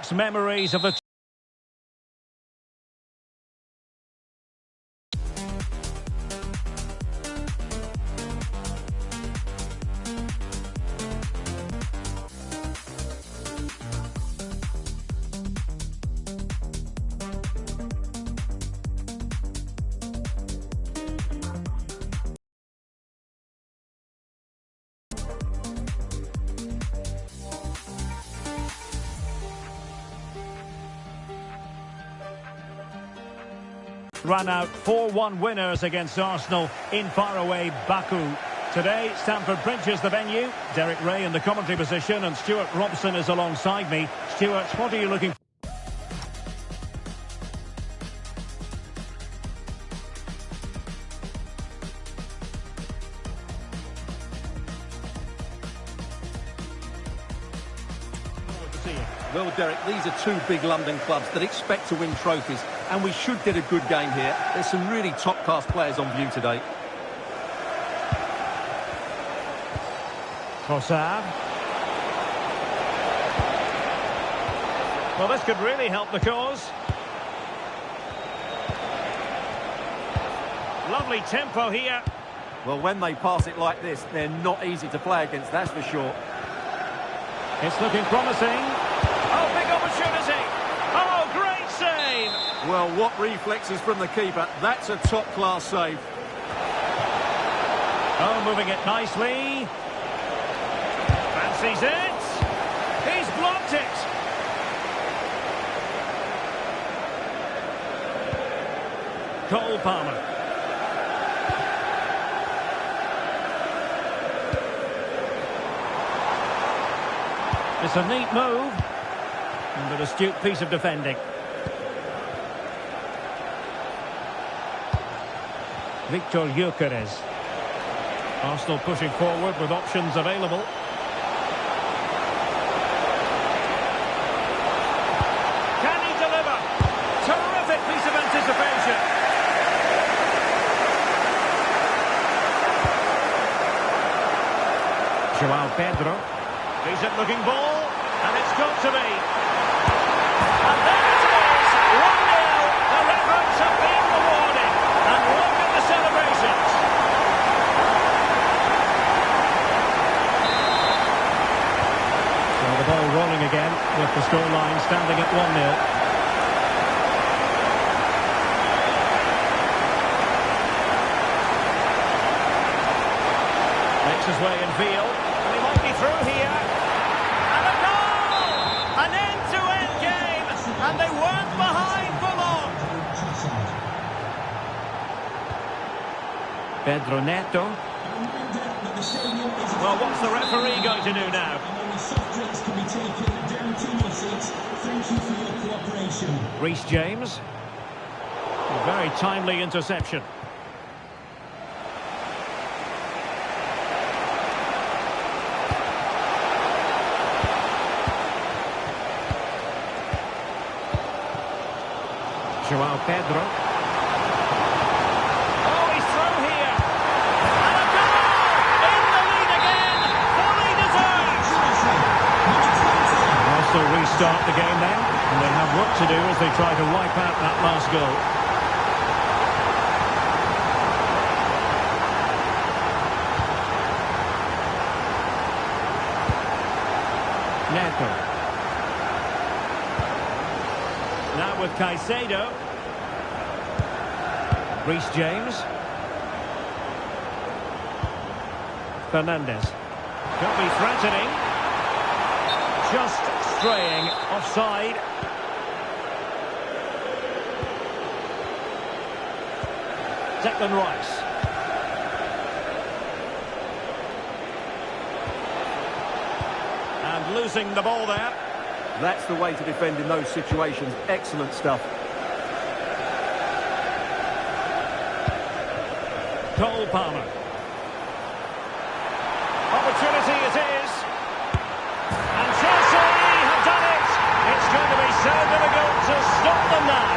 evokes memories of the... Ran out 4-1 winners against Arsenal in faraway Baku. Today, Stamford Bridge is the venue. Derek Ray in the commentary position and Stuart Robson is alongside me. Stuart, what are you looking for? Well, Derek, these are two big London clubs that expect to win trophies, and we should get a good game here. There's some really top-class players on view today. Trossard. Well, this could really help the cause. Lovely tempo here. Well, when they pass it like this, they're not easy to play against, that's for sure. It's looking promising. Oh, big opportunity. Oh, great save. Well, what reflexes from the keeper. That's a top-class save. Oh, moving it nicely. Fancies it. He's blocked it. Cole Palmer. It's a neat move. And an astute piece of defending. Victor Gyökeres. Arsenal pushing forward with options available. Can he deliver? Terrific piece of anticipation. Joao Pedro. Decent looking ball. And it's got to be. And there it is, 1-0. The records have been rewarded. And look at the celebrations. So the ball rolling again with the scoreline standing at 1-0. Makes his way in field. And he might be through here. And a goal! An end-to-end game. And they weren't behind for long. Pedro Neto. Well, what's the referee going to do now? Reece James. A very timely interception. Joao Pedro. Oh, he's through here. And a goal! In the lead again. Fully deserved. Also restart the game then. And they have work to do as they try to wipe out that last goal. Neto. Now with Caicedo. Reece James. Fernandes. Could be threatening. Just straying offside. Declan Rice. And losing the ball there. That's the way to defend in those situations. Excellent stuff. Cole Palmer. Opportunity it is. And Chelsea have done it. It's going to be so difficult to stop them now.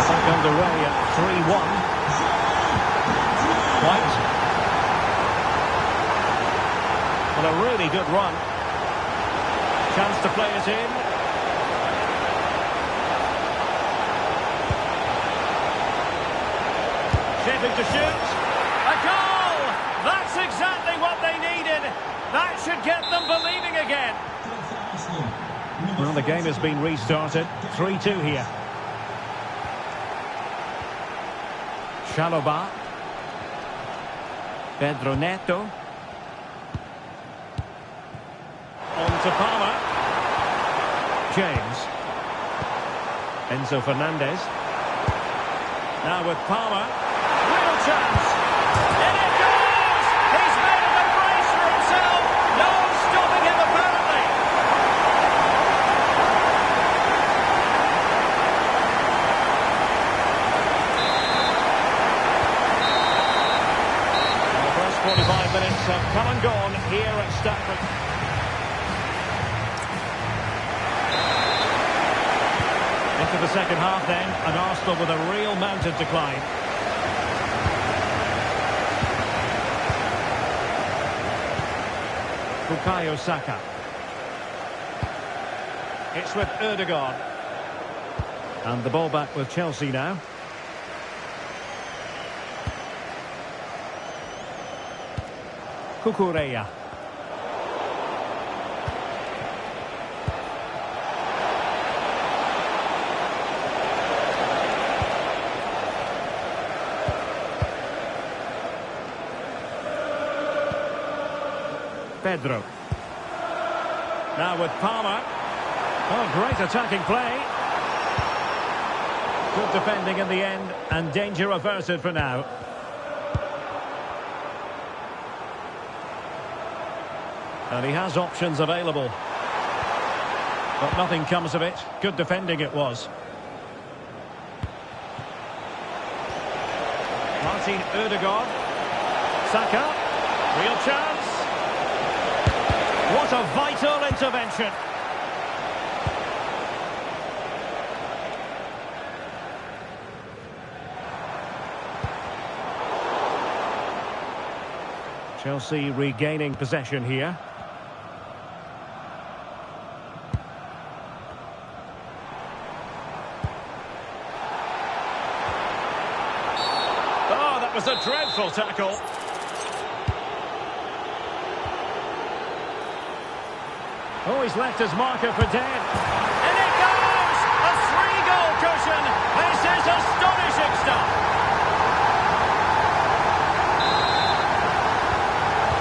Back underway at 3-1. White. Well, a really good run. Chance to play it in. Shaping to shoot. A goal! That's exactly what they needed. That should get them believing again. Well, the game has been restarted. 3-2 here. Chalobah. Pedro Neto. On to Palmer. James. Enzo Fernandez. Now with Palmer. Real chance. In it goes! He's made a brace for himself. No stopping him apparently. The first 45 minutes have come and gone here at Stamford. Into the second half then, and Arsenal with a real mountain to climb. Bukayo Saka. It's with Ødegaard. And the ball back with Chelsea now. Cucurella. Pedro. Now with Palmer. Oh, great attacking play. Good defending in the end, and danger averted for now. And he has options available. But nothing comes of it. Good defending it was. Martin Ødegaard. Saka. Real chance. What a vital intervention. Chelsea regaining possession here. Oh, that was a dreadful tackle. Oh, he's left his marker for dead. And it goes! A 3-goal cushion. This is astonishing stuff.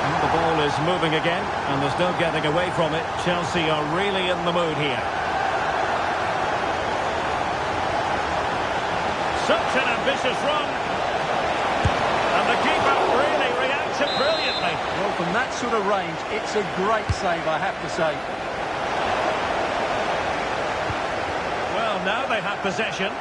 And the ball is moving again, and there's no getting away from it. Chelsea are really in the mood here. Such an ambitious run. And the keeper really reacts it brilliantly. Well, from that sort of range, it's a great save, I have to say. Well, now they have possession.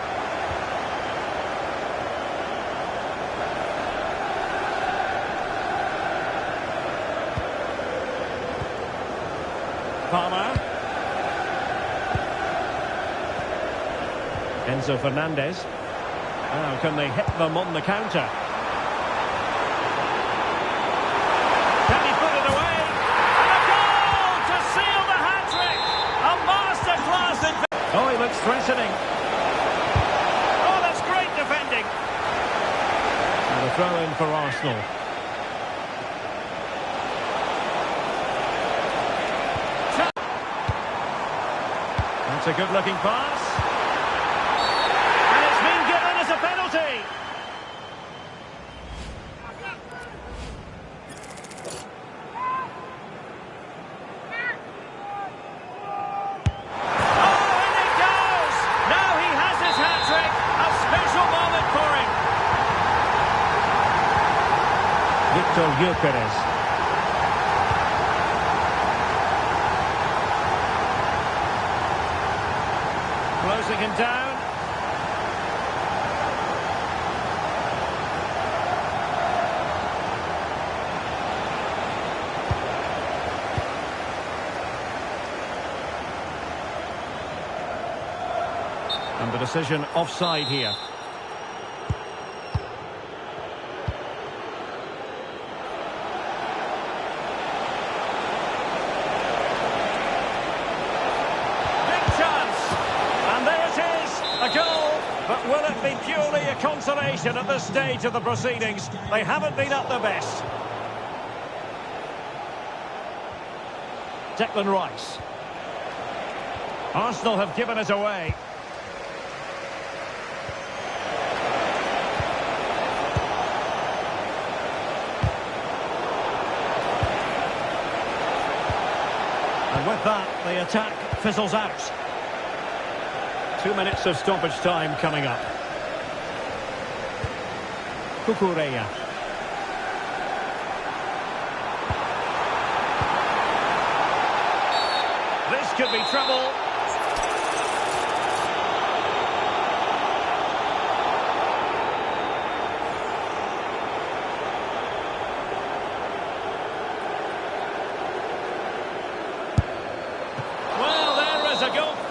Palmer. Enzo Fernandez. Now, can they hit them on the counter? Can he put it away? And a goal to seal the hat-trick! A masterclass in... Oh, he looks threatening. Oh, that's great defending. And a throw-in for Arsenal. That's a good-looking pass. And it's been given as a penalty. Oh, and it goes! Now he has his hat-trick. A special moment for him. Victor Gyökeres. Closing him down. And the decision offside here. might be purely a consolation at this stage of the proceedings. They haven't been at their best. Declan Rice. Arsenal have given it away. And with that, the attack fizzles out. 2 minutes of stoppage time coming up. Cucurella. This could be trouble.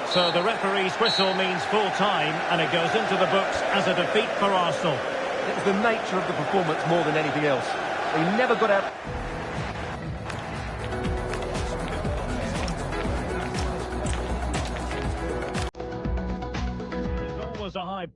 So the referee's whistle means full time, and it goes into the books as a defeat for Arsenal. It was the nature of the performance more than anything else. They never got out. There's always a high...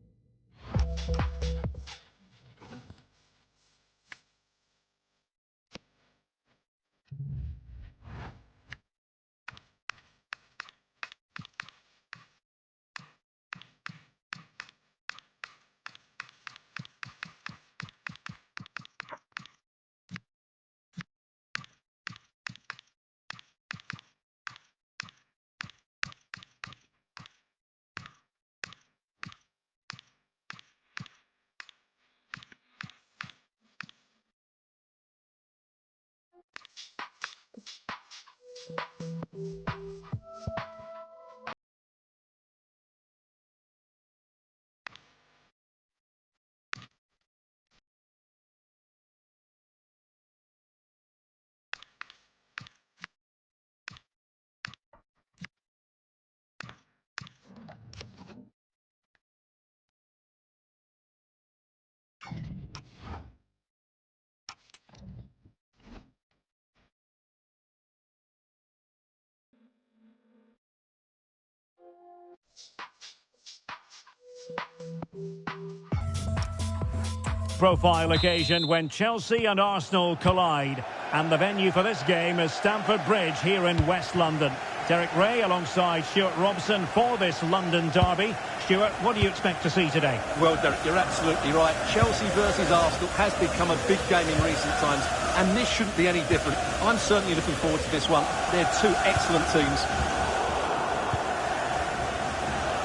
Profile occasion when Chelsea and Arsenal collide, and the venue for this game is Stamford Bridge here in West London. Derek Ray alongside Stuart Robson for this London derby. Stuart, what do you expect to see today? Well, Derek, you're absolutely right. Chelsea versus Arsenal has become a big game in recent times, and this shouldn't be any different. I'm certainly looking forward to this one. They're two excellent teams.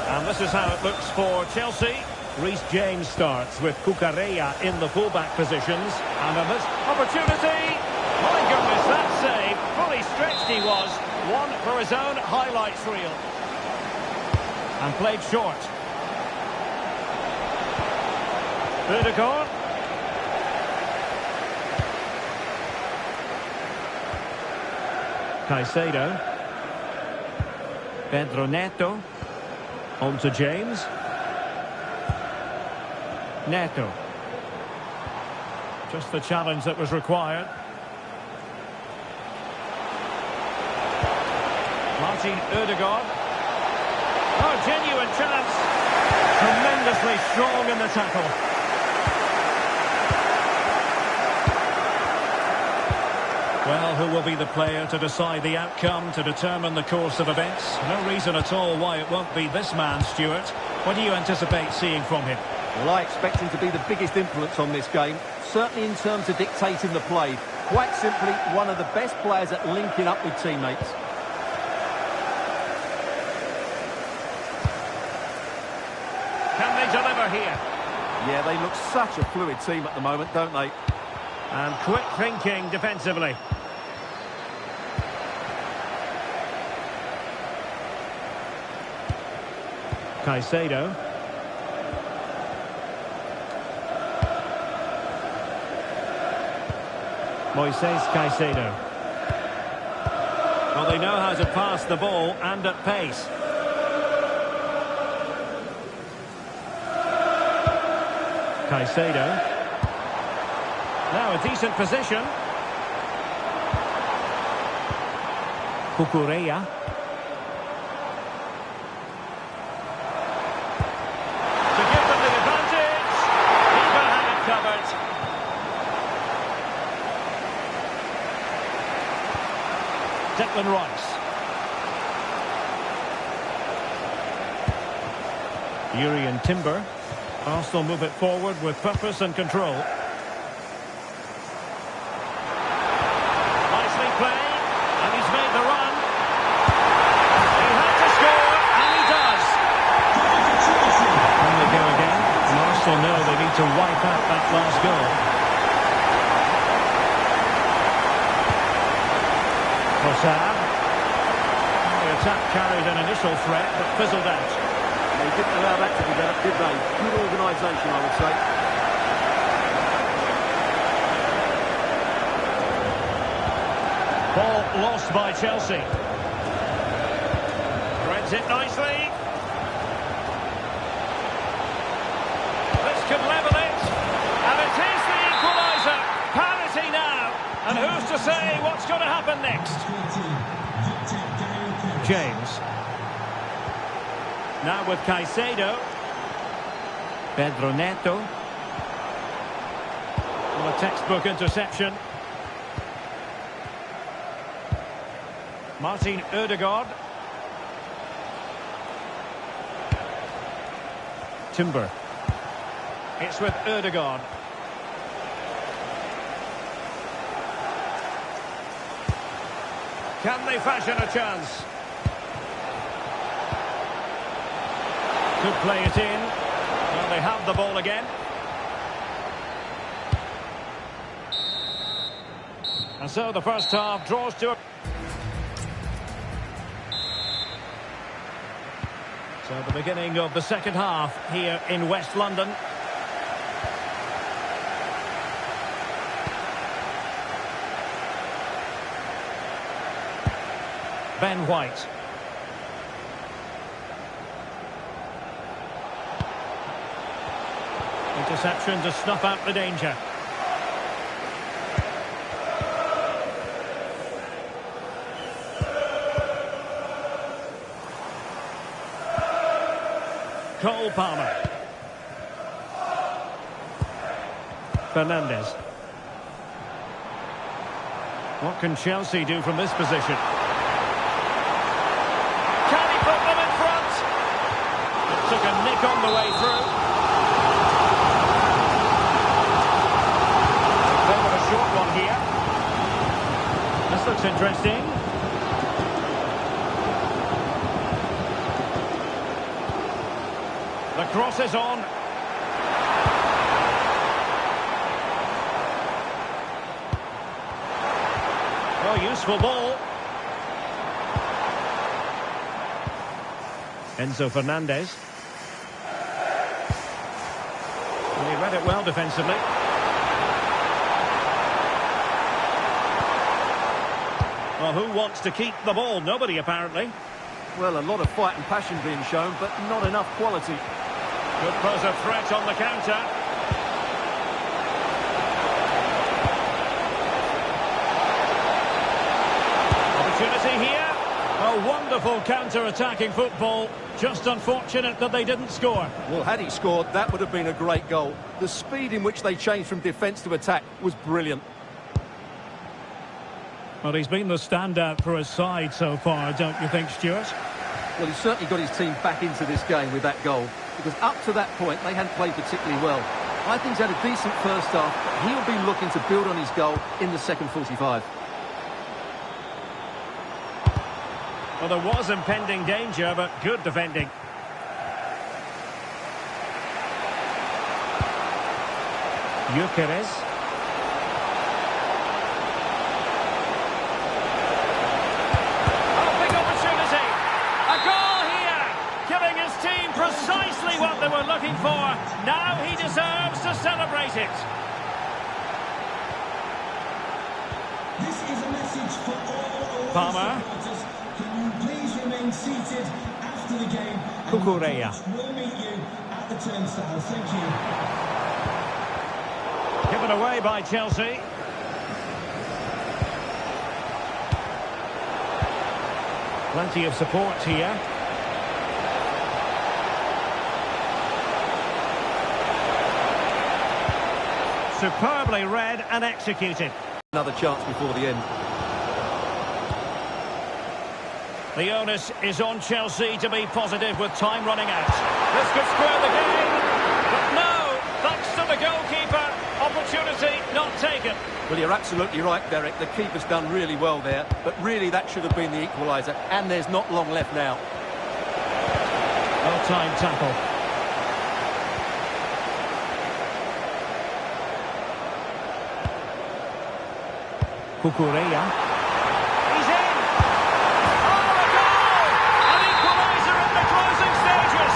And this is how it looks for Chelsea. Reece James starts with Cucurella in the fullback positions. And a missed opportunity. My goodness, that save. Fully stretched he was. One for his own highlights reel. And played short. Ødegaard. Caicedo. Pedro Neto. On to James. Neto. Just the challenge that was required. Martin Ødegaard. Oh, genuine chance. Tremendously strong in the tackle. Well, who will be the player to decide the outcome, to determine the course of events? No reason at all why it won't be this man, Stuart. What do you anticipate seeing from him? Well, I expect him to be the biggest influence on this game, certainly in terms of dictating the play. Quite simply, one of the best players at linking up with teammates. Can they deliver here? Yeah, they look such a fluid team at the moment, don't they? And quick thinking defensively. Caicedo. Moises Caicedo. Well, they know how to pass the ball and at pace. Caicedo. Now a decent position. Cucurella. To give them the advantage. Yuri and Timber. Arsenal move it forward with purpose and control. Nicely played, and he's made the run. He had to score, and he does. And they go again, and Arsenal know they need to wipe out that last goal. Trossard. The attack carried an initial threat, but fizzled out. They didn't allow that to develop, did they? Good organisation, I would say. Ball lost by Chelsea. Threads it nicely. This could level it. And it is the equaliser. Parity now. And who's to say what's going to happen next? James. Now with Caicedo. Pedro Neto. Well, a textbook interception. Martin Ødegaard. Timber. It's with Ødegaard. Can they fashion a chance? Could play it in. Well, they have the ball again. And so the first half draws to a... So the beginning of the second half here in West London. Ben White. Interception to snuff out the danger. Cole Palmer. Fernandes. What can Chelsea do from this position? Can he put them in front? It took a nick on the way through. Bit of a short one here. This looks interesting. The cross is on. Oh, useful ball. Enzo Fernandez. Well, he read it well defensively. Well, who wants to keep the ball? Nobody, apparently. Well, a lot of fight and passion being shown, but not enough quality. Could pose a threat on the counter. Opportunity here. A wonderful counter-attacking football. Just unfortunate that they didn't score. Well, had he scored, that would have been a great goal. The speed in which they changed from defence to attack was brilliant. Well, he's been the standout for his side so far, don't you think, Stuart? Well, he's certainly got his team back into this game with that goal, because up to that point, they hadn't played particularly well. I think he's had a decent first half, but he'll be looking to build on his goal in the second 45. Well, there was impending danger, but good defending. Gyökeres. Precisely what they were looking for. Now he deserves to celebrate it. This is a message for all Palmer. supporters. Can you please remain seated after the game? Cucurella. We'll meet you at the turnstiles. Thank you. Given away by Chelsea. Plenty of support here. Superbly read and executed. Another chance before the end. The onus is on Chelsea to be positive with time running out. This could square the game. But no, thanks to the goalkeeper. Opportunity not taken. Well, you're absolutely right, Derek. The keeper's done really well there. But really, that should have been the equaliser. And there's not long left now. Well-timed tackle. Cucurella. He's in! Oh, a goal! An equaliser in the closing stages!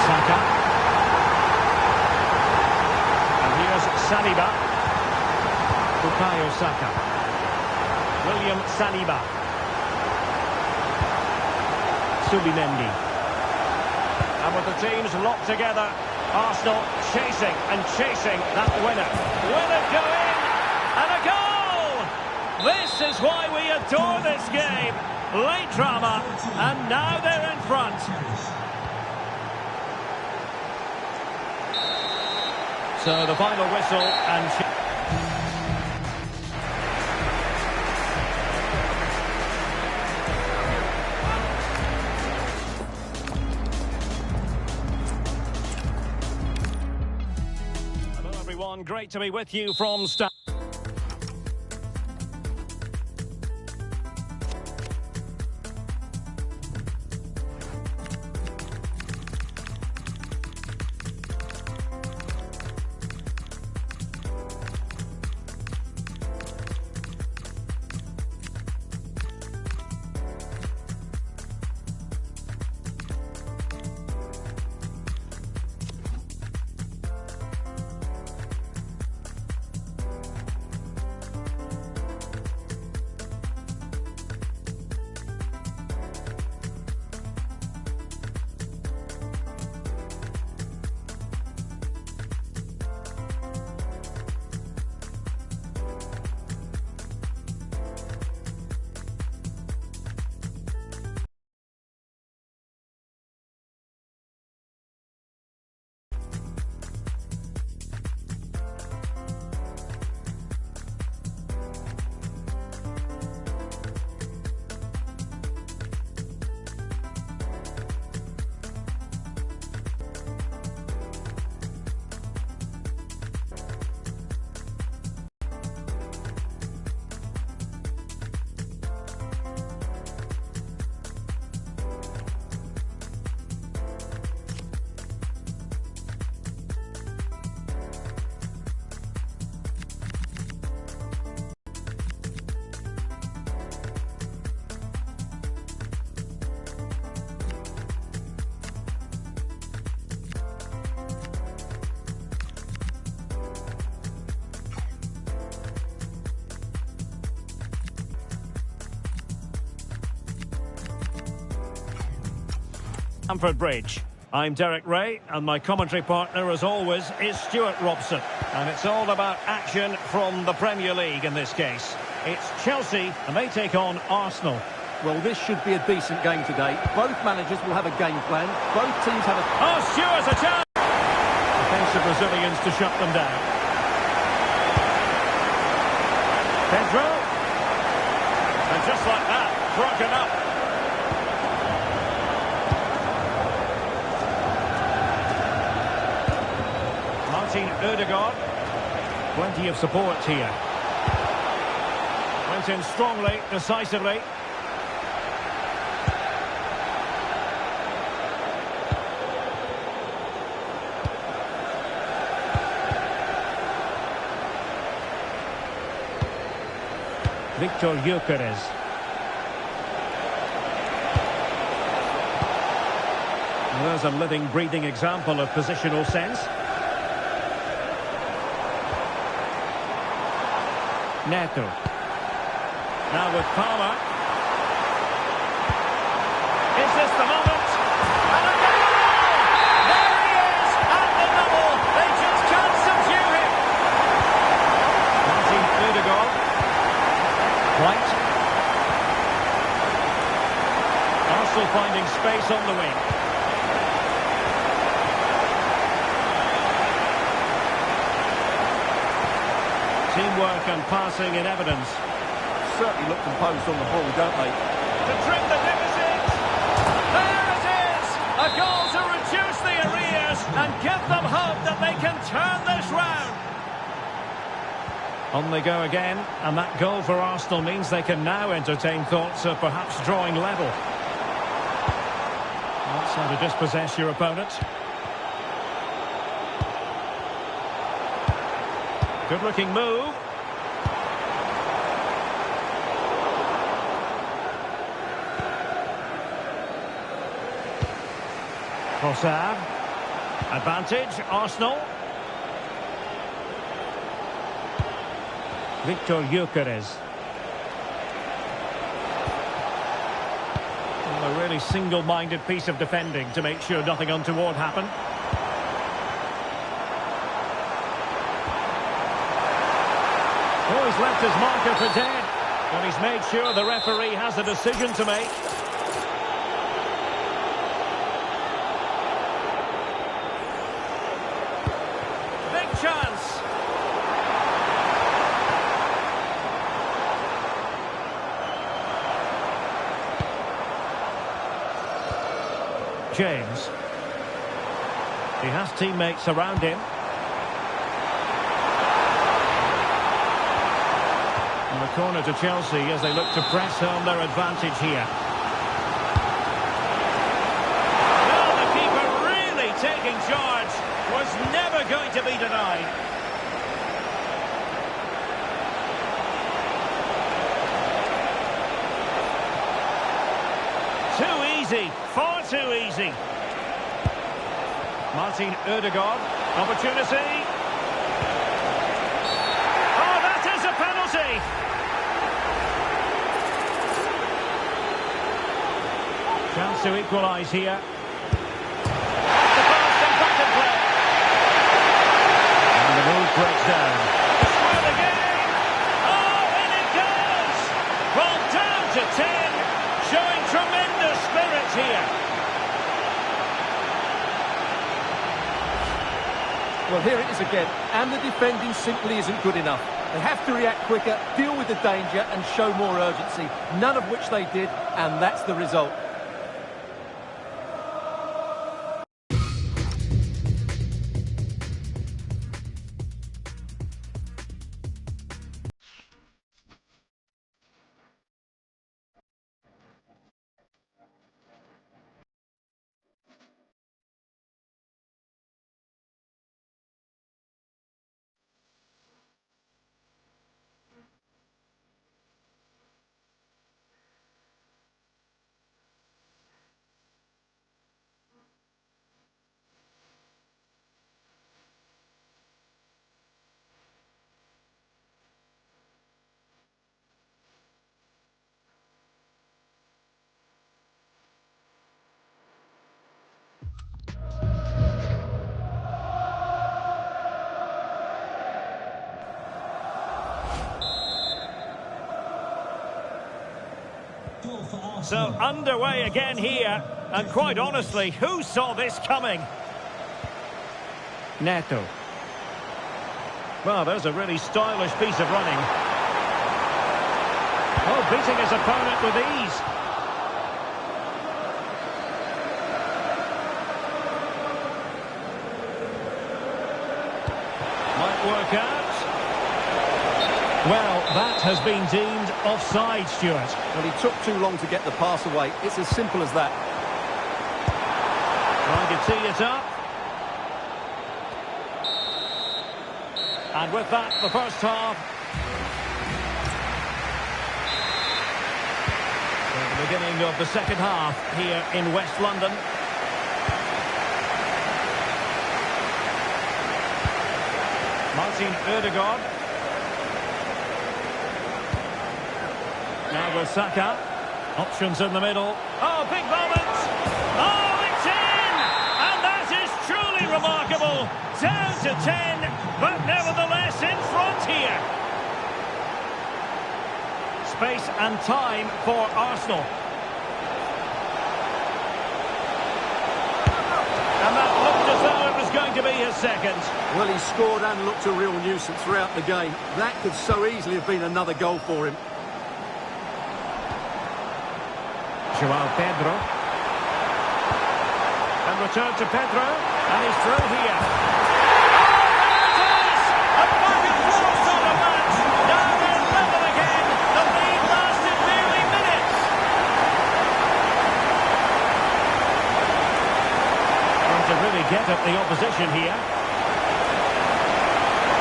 Saka. And here's Saliba. Bukayo Saka. William Saliba. Subimendi. And with the teams locked together, Arsenal chasing and chasing that winner. Will it go in? And a goal! This is why we adore this game. Late drama, and now they're in front. So the final whistle and... Great to be with you from Stamford Bridge. I'm Derek Ray, and my commentary partner, as always, is Stuart Robson. And it's all about action from the Premier League in this case. It's Chelsea, and they take on Arsenal. Well, this should be a decent game today. Both managers will have a game plan. Both teams have a... Oh, Stuart's a chance! Defensive Brazilians to shut them down. Pedro. And just like that, broken up. Martin Ødegaard. Plenty of support here. Went in strongly, decisively. Victor Gyökeres. There's a living, breathing example of positional sense. Neto. Now with Palmer. Is this the moment? And a goal! There he is at the double. They just can't subdue him. Martin Ødegaard. White. Arsenal finding space on the wing. Teamwork and passing in evidence. certainly look composed on the ball, don't they? To trim the deficit. There it is! A goal to reduce the arrears and give them hope that they can turn this round. On they go again, and that goal for Arsenal means they can now entertain thoughts of perhaps drawing level. That's how to dispossess your opponent. Good-looking move. Trossard. Advantage, Arsenal. Victor Gyökeres. A really single-minded piece of defending to make sure nothing untoward happened. Oh, he's left his marker for dead. And he's made sure the referee has a decision to make. Big chance. James. He has teammates around him. And the corner to Chelsea as they look to press home their advantage here. Well, the keeper really taking charge. Was never going to be denied. Too easy. Far too easy. Martin Ødegaard. Opportunity. Oh, that is a penalty. Chance to equalise here. The pass in front of play. And the move breaks down. Score the game. Oh, in it goes. Well, down to 10. Showing tremendous spirit here. Well, here it is again, and the defending simply isn't good enough. They have to react quicker, deal with the danger, and show more urgency, none of which they did, and that's the result. So underway again here, and quite honestly, who saw this coming? Neto. Well, there's a really stylish piece of running. Oh, beating his opponent with ease. Might work out. Well, that has been deemed offside, Stuart. Well, he took too long to get the pass away. It's as simple as that. Trying to tee it up. And with that, the first half. At the beginning of the second half here in West London. Martin Ødegaard. Now with Saka. Options in the middle. Oh, big moment. Oh, it's in! And that is truly remarkable. Down to 10, but nevertheless in front here. Space and time for Arsenal. And that looked as though it was going to be his second. Well, he scored and looked a real nuisance throughout the game. That could so easily have been another goal for him. Joao Pedro. And return to Pedro. And he's through here. Oh, there it is! A back and forth sort of match. Now they're level again. The lead lasted merely minutes. Trying to really get at the opposition here.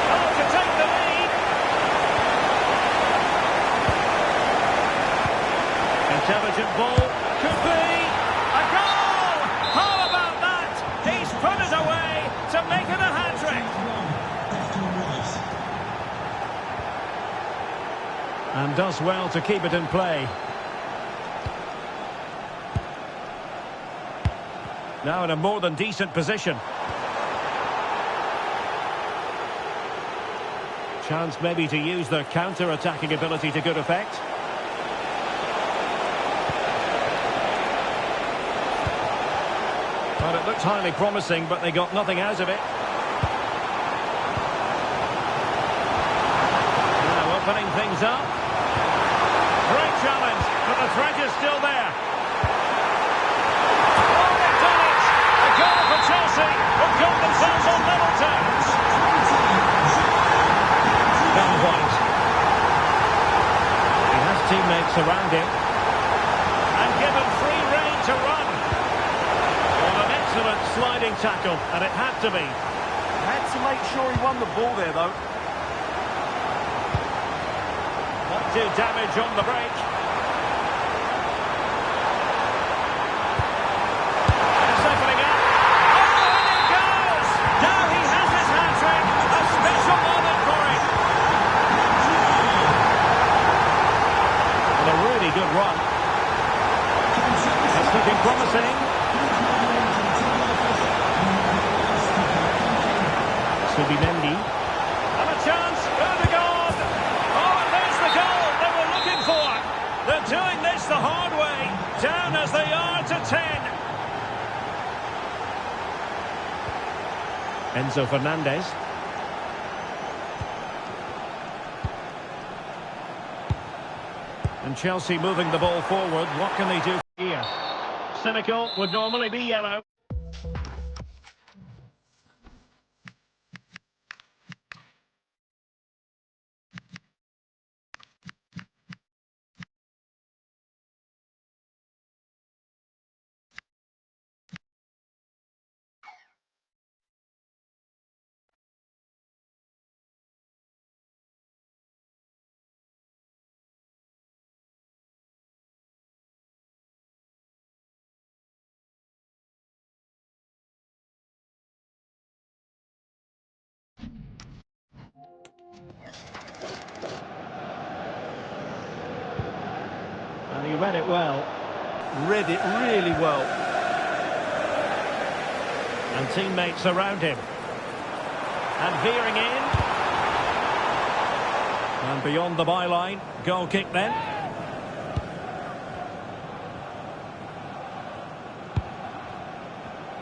Oh, to take the lead. Intelligent ball. Could be a goal! How about that? He's put it away to make it a hat-trick. And does well to keep it in play. Now in a more than decent position. Chance maybe to use their counter-attacking ability to good effect. Well, it looked highly promising, but they got nothing out of it. Now opening things up. Great challenge, but the threat is still there. Oh, they've done it! A goal for Chelsea, who've got themselves on level terms. Ben White. He has teammates around him. And given free rein to run. Excellent sliding tackle, and it had to be. Had to make sure he won the ball there, though. Not do damage on the break. It's opening up. Oh, in it goes! Now he has his hat-trick. A special moment for him. And a really good run. It's looking promising. Mendy. And a chance, Ødegaard! Oh, and there's the goal they were looking for! They're doing this the hard way, down as they are to 10. Enzo Fernandez. And Chelsea moving the ball forward. What can they do here? Cynical would normally be yellow. And he read it well. Read it really well. And teammates around him. And veering in. And beyond the byline. Goal kick then.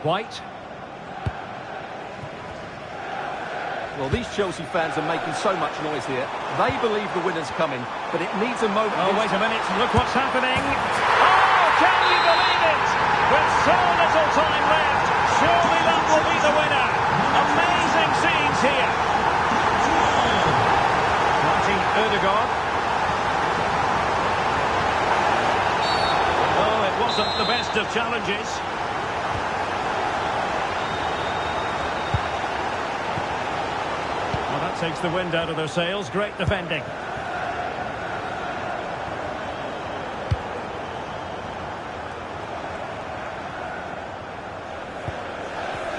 White. Well, these Chelsea fans are making so much noise here. They believe the winner's coming, but it needs a moment. Oh, wait a minute. Look what's happening. Oh, can you believe it? With so little time left, surely that will be the winner. Amazing scenes here. Martin Ødegaard. Oh, it wasn't the best of challenges. Takes the wind out of their sails. Great defending.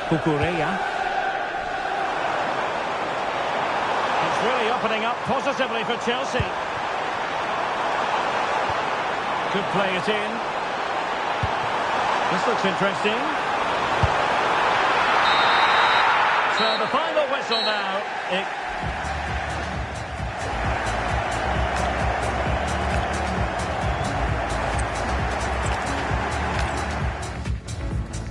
Cucurella. It's really opening up positively for Chelsea. Could play it in. This looks interesting. So the final whistle now.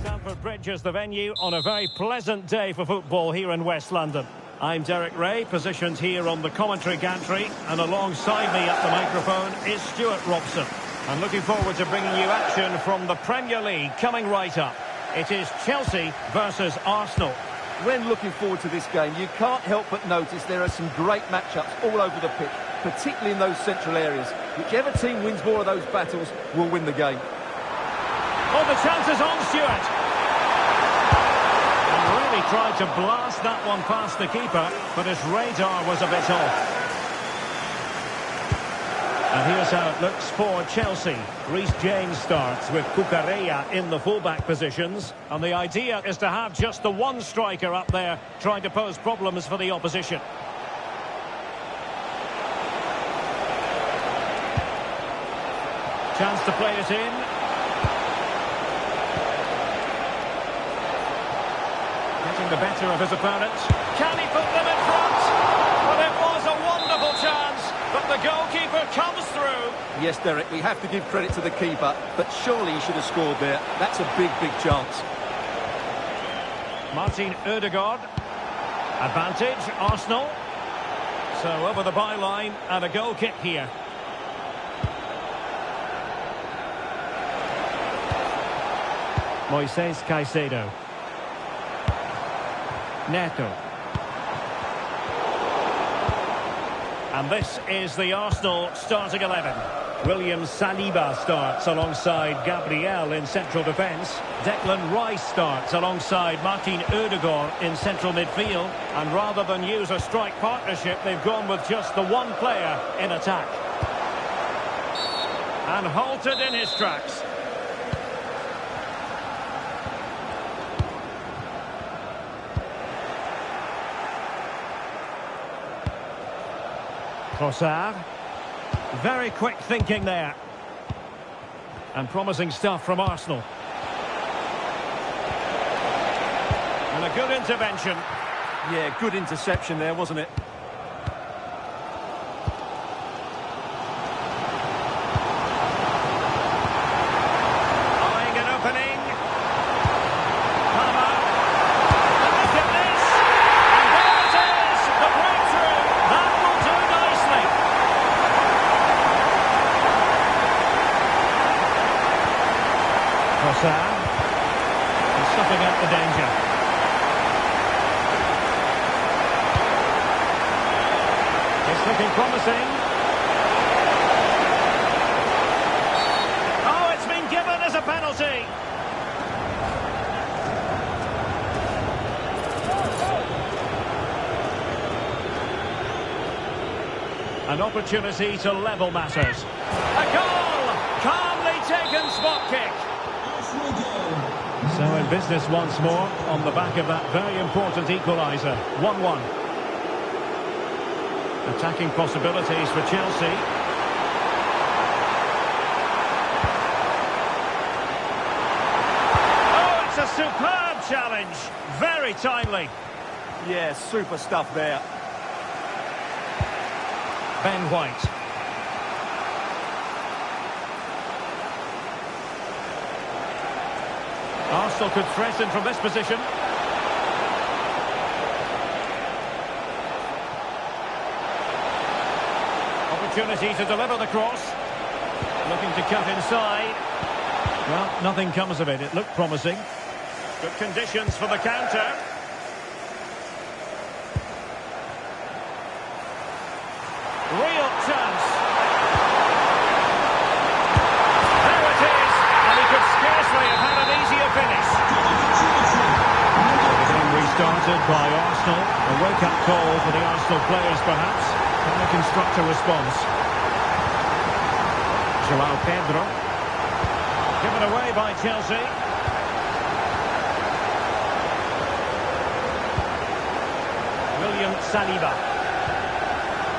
Stamford Bridge is the venue on a very pleasant day for football here in West London. I'm Derek Ray, positioned here on the commentary gantry, and alongside me at the microphone is Stuart Robson. And looking forward to bringing you action from the Premier League coming right up. It is Chelsea versus Arsenal. When looking forward to this game, you can't help but notice there are some great matchups all over the pitch, particularly in those central areas. Whichever team wins more of those battles will win the game. Oh, the chance is on, Stuart. And really tried to blast that one past the keeper, but his radar was a bit off. And here's how it looks for Chelsea. Reece James starts with Cucurella in the fullback positions. And the idea is to have just the one striker up there trying to pose problems for the opposition. Chance to play it in. Getting the better of his opponent. Can he put them in front? Well, it was a wonderful chance, but the goalkeeper comes through. Yes, Derek, we have to give credit to the keeper, but surely he should have scored there. That's a big, big chance. Martin Ødegaard. Advantage, Arsenal. So over the byline and a goal kick here. Moises Caicedo. Neto. And this is the Arsenal starting 11. William Saliba starts alongside Gabriel in central defence. Declan Rice starts alongside Martin Ødegaard in central midfield. And rather than use a strike partnership, they've gone with just the one player in attack. And halted in his tracks. Trossard. Very quick thinking there. And promising stuff from Arsenal. And a good intervention. Yeah, good interception there, wasn't it? Eyeing an opening. Palmer. And look at this. And there it is. The breakthrough. That will do nicely. Trossard. He's stopping out the danger. It's looking promising. Oh, it's been given as a penalty. An opportunity to level matters. A goal! Calmly taken spot kick. Arsenal goal. So in business once more on the back of that very important equaliser. 1-1. Attacking possibilities for Chelsea. Oh, it's a superb challenge. Very timely. Yeah, super stuff there. Ben White. Arsenal could threaten from this position. Opportunity to deliver the cross. Looking to cut inside. Well, nothing comes of it. It looked promising. Good conditions for the counter. Real chance. There it is. And he could scarcely have had an easier finish. The game restarted by Arsenal. A wake-up call for the Arsenal players, perhaps. Can they construct a response? João Pedro. Given away by Chelsea. William Saliba.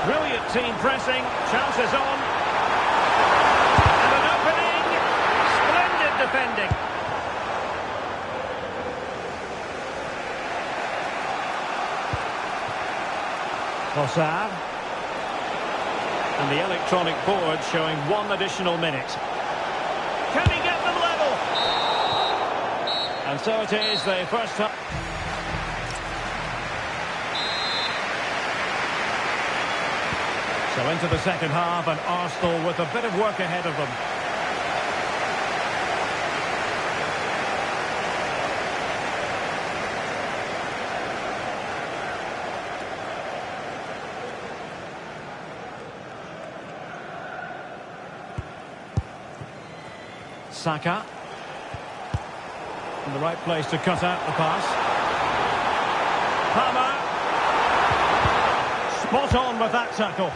Brilliant team pressing. Chances on. And an opening. Splendid defending. Trossard. And the electronic board showing 1 additional minute. Can he get them level? And so it is, the first time. So into the second half, and Arsenal with a bit of work ahead of them. Saka. In the right place to cut out the pass. Palmer. Spot on with that tackle.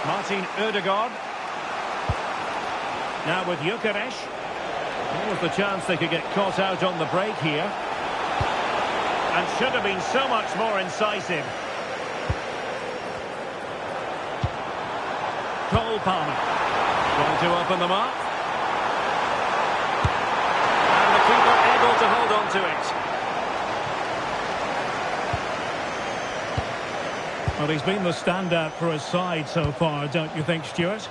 Martin Ødegaard. Now with Gyökeres. There was the chance they could get caught out on the break here. And should have been so much more incisive. Cole Palmer. Trying to open them up. And the keeper able to hold on to it. Well, he's been the standout for his side so far, don't you think, Stuart?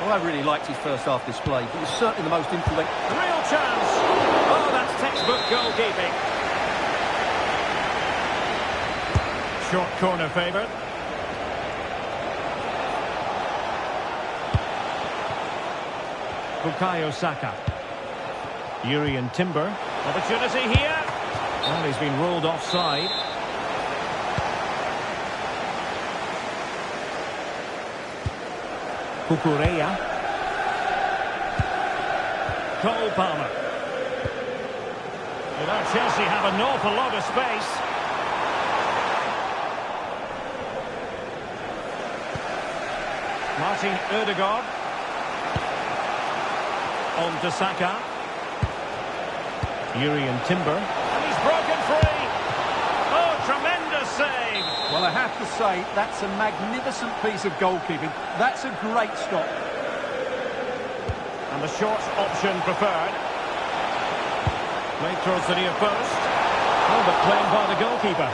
Well, I really liked his first half display. He was certainly the most influential. Real chance! Oh, that's textbook goalkeeping. Short corner favoured. Bukayo Saka. Urian Timber. Opportunity here. Well, he's been ruled offside. Cucurella. Cole Palmer. Without Chelsea have an awful lot of space. Martin Ødegaard. On to Saka. Urian Timber. And he's broken free. Oh, tremendous save. Well, I have to say, that's a magnificent piece of goalkeeping. That's a great stop. And the short option preferred. Played towards the near post. Oh, but claimed by the goalkeeper.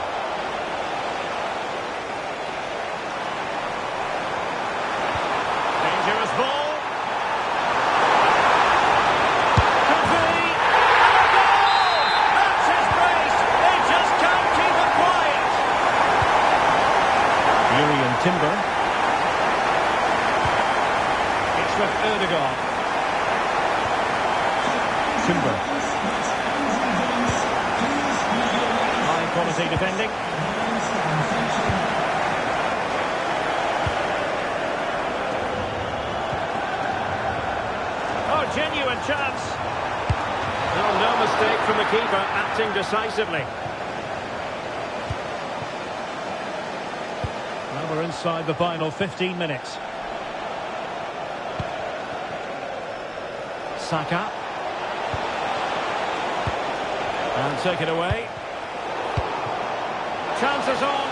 Dangerous ball. Could be. And a goal! That's his brace. They just can't keep it quiet. Urian Timber. It's with Ødegaard. Timber. High quality defending. Oh, genuine chance. No mistake from the keeper, acting decisively. Now we're inside the final 15 minutes. Saka. And take it away. Chances on.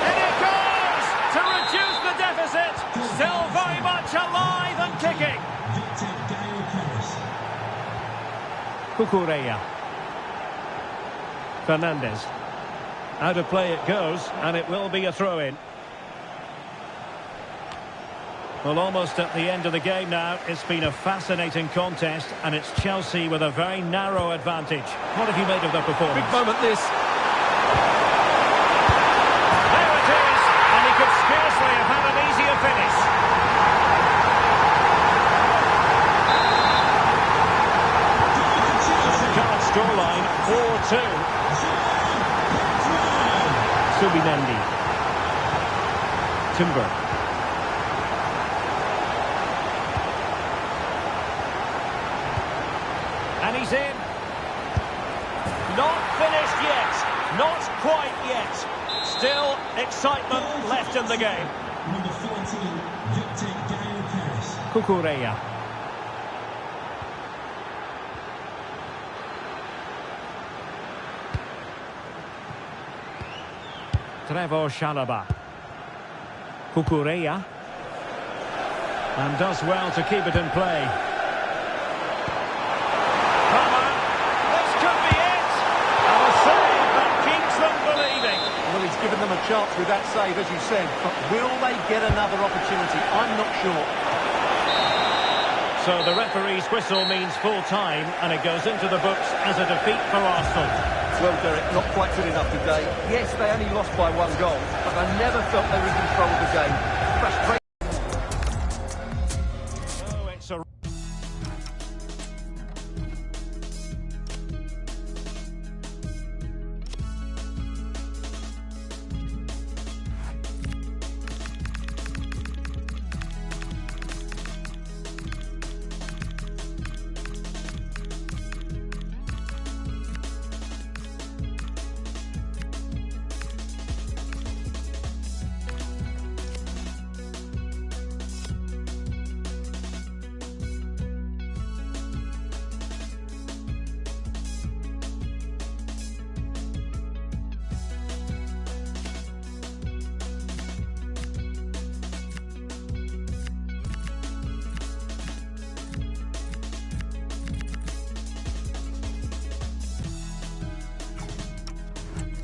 And it goes! To reduce the deficit. Still very much alive and kicking. Cucurella. Fernandes. Out of play it goes, and it will be a throw-in. Well, almost at the end of the game now. It's been a fascinating contest, and it's Chelsea with a very narrow advantage. What have you made of their performance? Big moment, this. There it is, and he could scarcely have had an easier finish. Current scoreline 4-2. Subimendi. Timber. And he's in. Not finished yet. Not quite yet. Still excitement left in the game. Number 14, Victor Gyökeres. Cucurella. Trevor Chalobah. Cucurella. And does well to keep it in play. Given them a chance with that save, as you said, but will they get another opportunity? I'm not sure. So the referee's whistle means full time, and it goes into the books as a defeat for Arsenal. Well, Derek, not quite good enough today. Yes, they only lost by 1 goal, but I never felt they were in control of the game. Frustrating.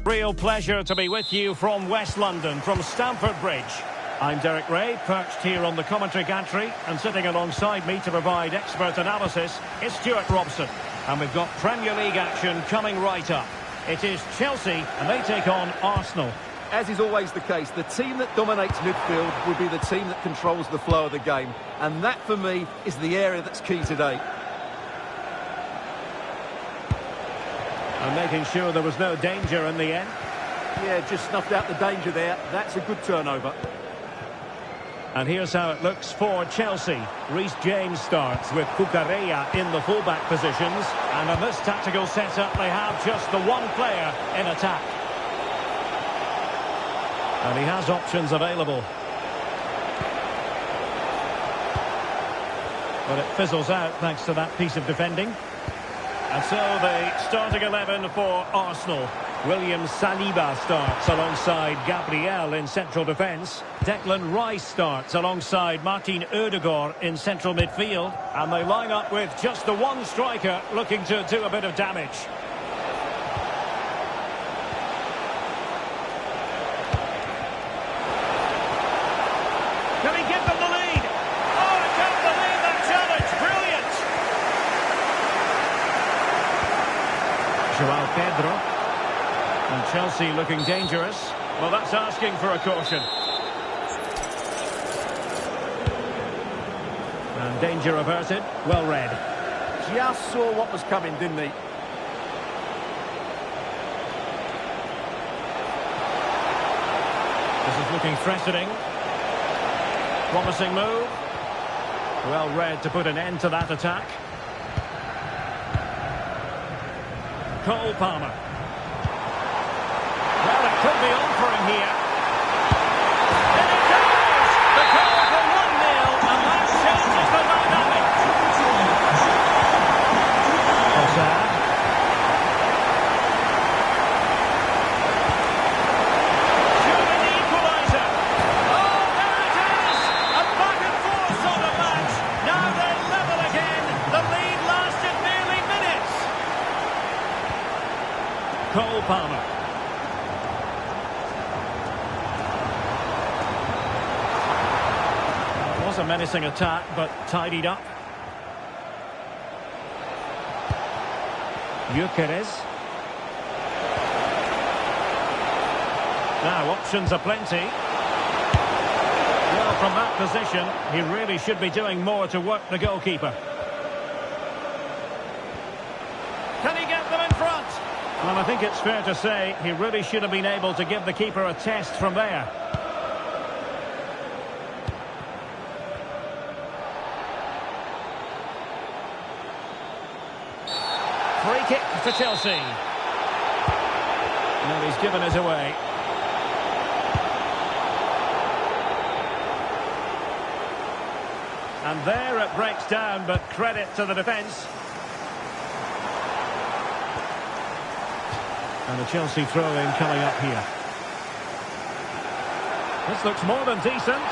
Real pleasure to be with you from West London, from Stamford Bridge. I'm Derek Ray, perched here on the commentary gantry, and sitting alongside me to provide expert analysis is Stuart Robson. And we've got Premier League action coming right up. It is Chelsea, and they take on Arsenal. As is always the case, the team that dominates midfield will be the team that controls the flow of the game. And that, for me, is the area that's key today. And making sure there was no danger in the end. Yeah, just snuffed out the danger there. That's a good turnover. And here's how it looks for Chelsea. Reece James starts with Cucurella in the fullback positions. And in this tactical setup, they have just the one player in attack. And he has options available. But it fizzles out thanks to that piece of defending. And so the starting 11 for Arsenal. William Saliba starts alongside Gabriel in central defence. Declan Rice starts alongside Martin Ødegaard in central midfield. And they line up with just the one striker looking to do a bit of damage. Can he give them the lead? Oh, I can't believe that challenge. Brilliant. Joao Pedro. And Chelsea looking dangerous. Well, that's asking for a caution. And danger averted. Well read. Just saw what was coming, didn't he? This is looking threatening. Promising move. Well read to put an end to that attack. Cole Palmer. Well, it could be on for him here. And it goes! The goal for 1-0, and that changes the dynamic. Hazard. Shooting the equaliser. Oh, there it is! A back and forth sort of match. Now they're level again. The lead lasted nearly minutes. Cole Palmer. A menacing attack, but tidied up. Gyökeres. Now options are plenty. Well, from that position, he really should be doing more to work the goalkeeper. Can he get them in front? Well, I think it's fair to say he really should have been able to give the keeper a test from there. Free kick for Chelsea. And he's given us away. And there it breaks down, but credit to the defence. And a Chelsea throw-in coming up here. This looks more than decent.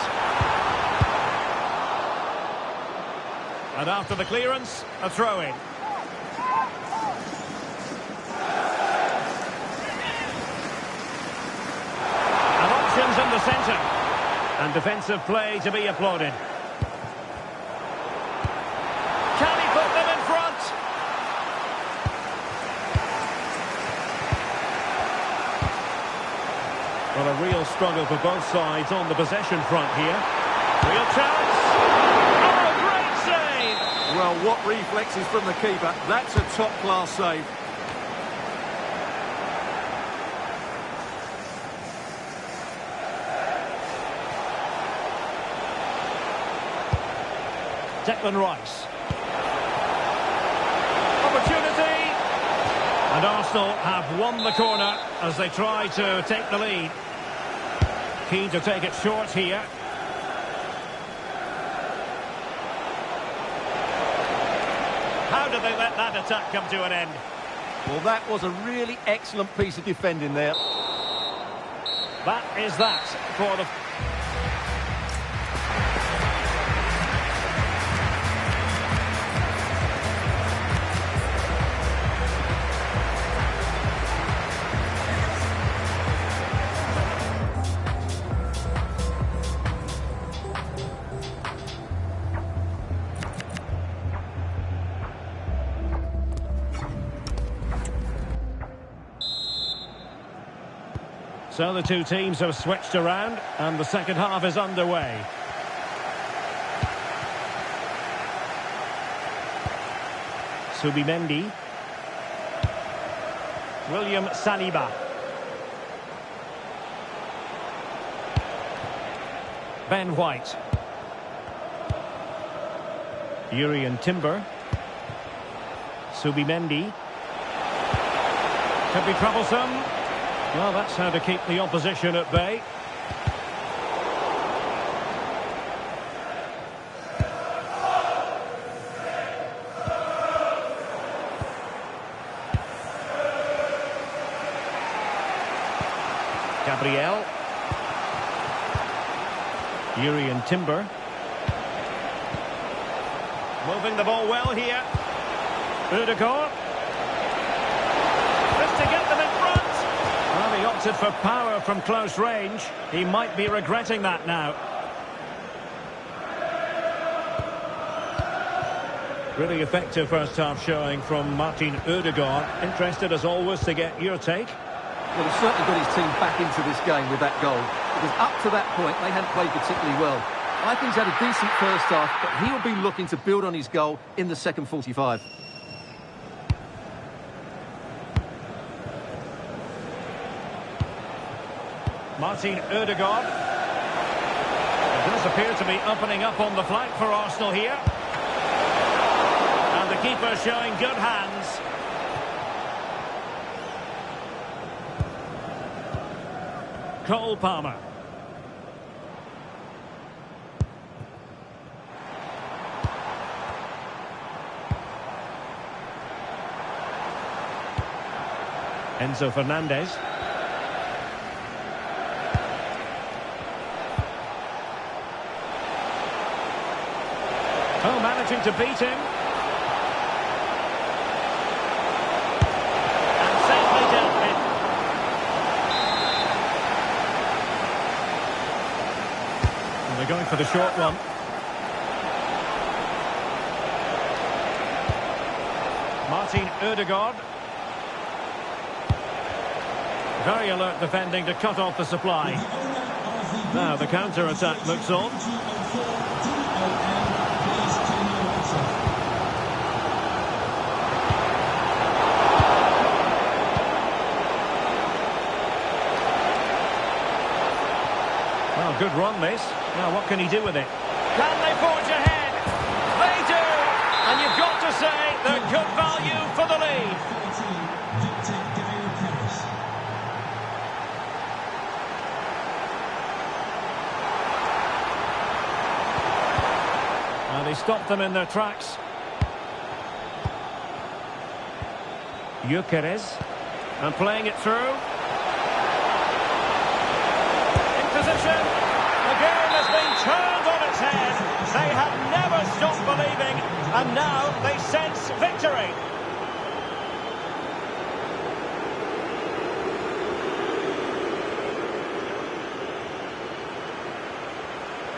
And after the clearance, a throw-in. In the centre, and defensive play to be applauded. Can he put them in front? Well, a real struggle for both sides on the possession front here. Real chance. Oh, great save! Well, what reflexes from the keeper. That's a top-class save. Declan Rice. Opportunity! And Arsenal have won the corner as they try to take the lead. Keen to take it short here. How did they let that attack come to an end? Well, that was a really excellent piece of defending there. That is that for the... So the two teams have switched around and the second half is underway. Subimendi. William Saliba. Ben White. Jurrien Timber. Subimendi. Could be troublesome. Well, that's how to keep the opposition at bay. Gabriel. Jurrien Timber. Moving the ball well here. Ødegaard. Just to get them in front. Well, he opted for power from close range. He might be regretting that now. Really effective first half showing from Martin Ødegaard. Interested as always to get your take. Well, he's certainly got his team back into this game with that goal. Because up to that point, they hadn't played particularly well. I think he's had a decent first half, but he'll be looking to build on his goal in the second 45. Martin Ødegaard. It does appear to be opening up on the flank for Arsenal here. And the keeper showing good hands. Cole Palmer. Enzo Fernandez. Oh, managing to beat him. And safely dealt with. And they're going for the short one. Martin Ødegaard. Very alert defending to cut off the supply. Now the counter-attack looks on. Well, good run this. Now what can he do with it? Can they forge ahead? They do! And you've got to say they're good value for the lead. They stopped them in their tracks. Gyökeres. And playing it through. In position. The game has been turned on its head. They have never stopped believing. And now they sense victory.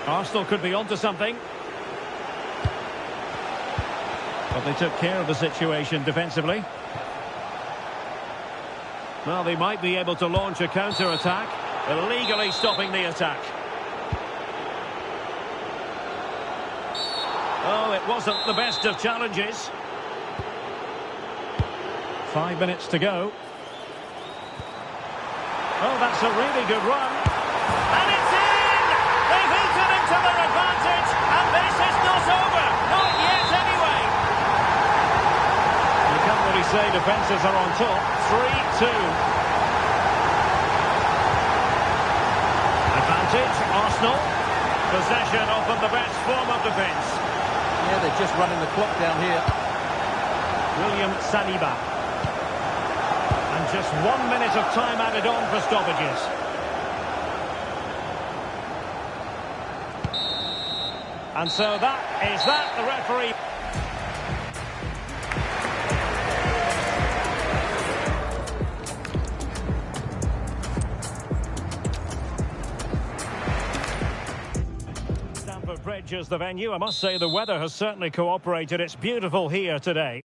Arsenal could be onto something. But they took care of the situation defensively. Well, they might be able to launch a counter-attack, illegally stopping the attack. Oh, it wasn't the best of challenges. 5 minutes to go. Oh, that's a really good run. And it's in! They've eaten into their advantage, and this is not over. Not yet, anyway. You can't really say defences are on top. 3-2. Advantage, Arsenal. Possession often the best form of defence. Yeah, they're just running the clock down here. William Saliba. And just 1 minute of time added on for stoppages. And so that is that, the referee. Stamford Bridge is the venue. I must say the weather has certainly cooperated. It's beautiful here today.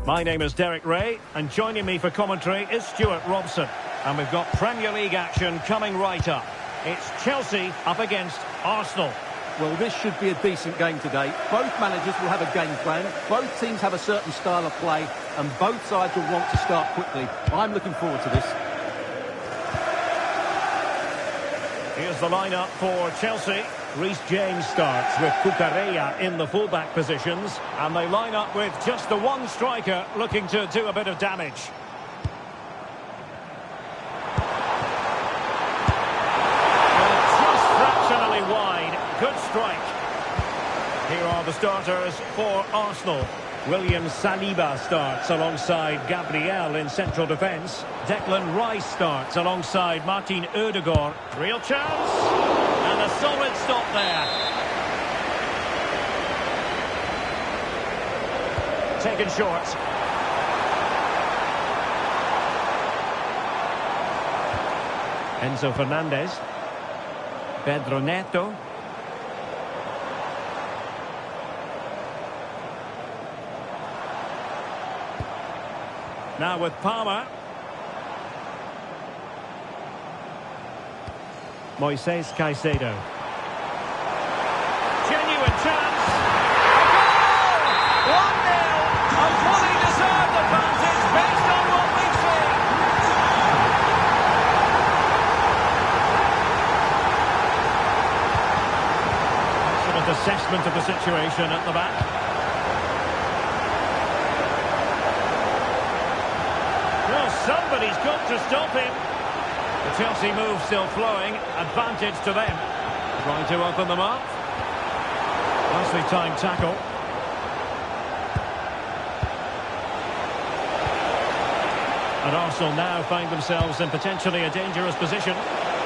My name is Derek Ray, and joining me for commentary is Stuart Robson. And we've got Premier League action coming right up. It's Chelsea up against Arsenal. Well, this should be a decent game today. Both managers will have a game plan. Both teams have a certain style of play, and both sides will want to start quickly. I'm looking forward to this. Here's the lineup for Chelsea. Reece James starts with Cucurella in the fullback positions, and they line up with just the one striker looking to do a bit of damage. Well, just fractionally wide. Good strike. Here are the starters for Arsenal. William Saliba starts alongside Gabriel in central defence. Declan Rice starts alongside Martin Ødegaard. Real chance. And a solid stop there. Taken short. Enzo Fernandez. Pedro Neto. Now with Palmer. Moises Caicedo. Genuine chance. A goal! 1-0. A fully deserved advantage based on what we've seen. Excellent assessment of the situation at the back. Somebody's got to stop him. The Chelsea move still flowing. Advantage to them. Trying to open them up. Nicely timed tackle. And Arsenal now find themselves in potentially a dangerous position.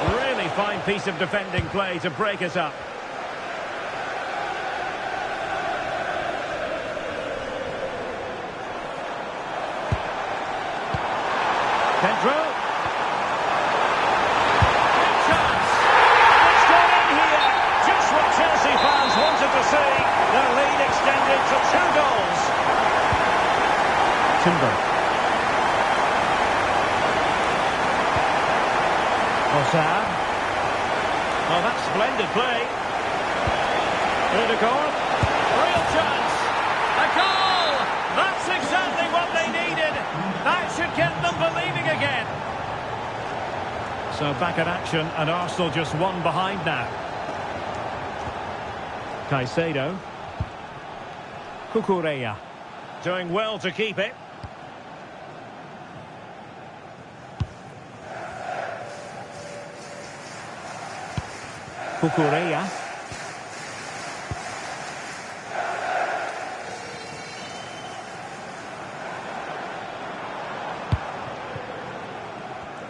Really fine piece of defending play to break it up. Pedro. Big chance. It's gone in here. Just what Chelsea fans wanted to see. Their lead extended to 2 goals. Timber. Ossad. Oh, that's splendid play. Ødegaard. Real chance. A goal. That's exactly what they needed. That should get them believing again. So back in action, and Arsenal just one behind now. Caicedo. Cucurella. Doing well to keep it. Cucurella.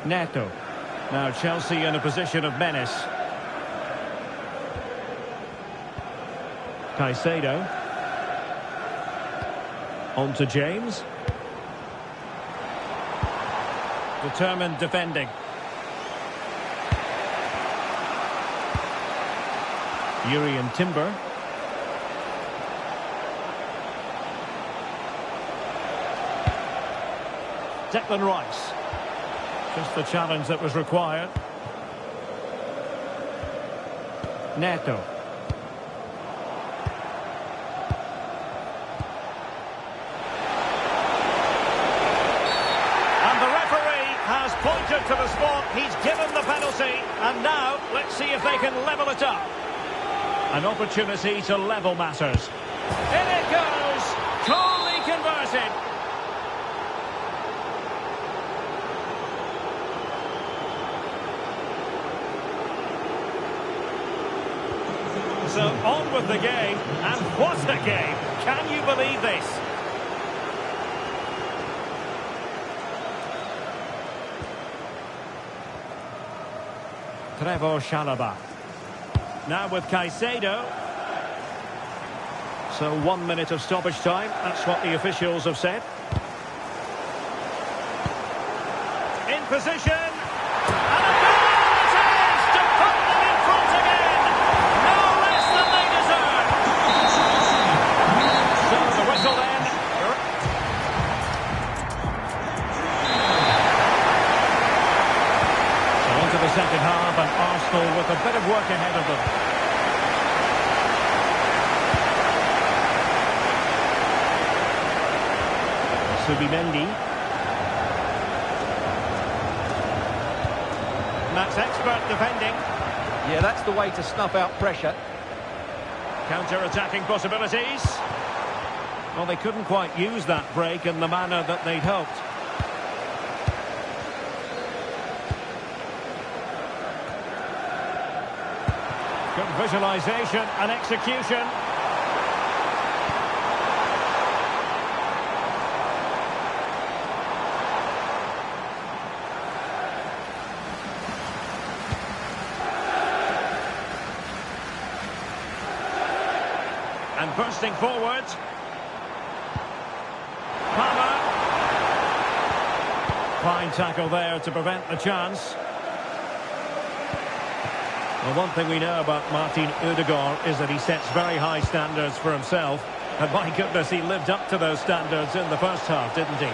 Neto. Now Chelsea in a position of menace. Caicedo. On to James. Determined defending. Yuri Timber. Declan Rice. Just the challenge that was required. Neto. And the referee has pointed to the spot. He's given the penalty. And now, let's see if they can level it up. An opportunity to level matters. In it goes. Coolly converted. So on with the game, and what a game! Can you believe this? Trevoh Chalobah. Now with Caicedo. So 1 minute of stoppage time, that's what the officials have said. In position. And a goal it is to put them in front again. No less than they deserve. So the whistle then. Subimendi. And that's expert defending. Yeah, that's the way to snuff out pressure. Counter-attacking possibilities. Well, they couldn't quite use that break in the manner that they'd hoped. Good visualisation and execution. And bursting forward. Palmer. Fine tackle there to prevent the chance. Well, one thing we know about Martin Ødegaard is that he sets very high standards for himself. And my goodness, he lived up to those standards in the first half, didn't he?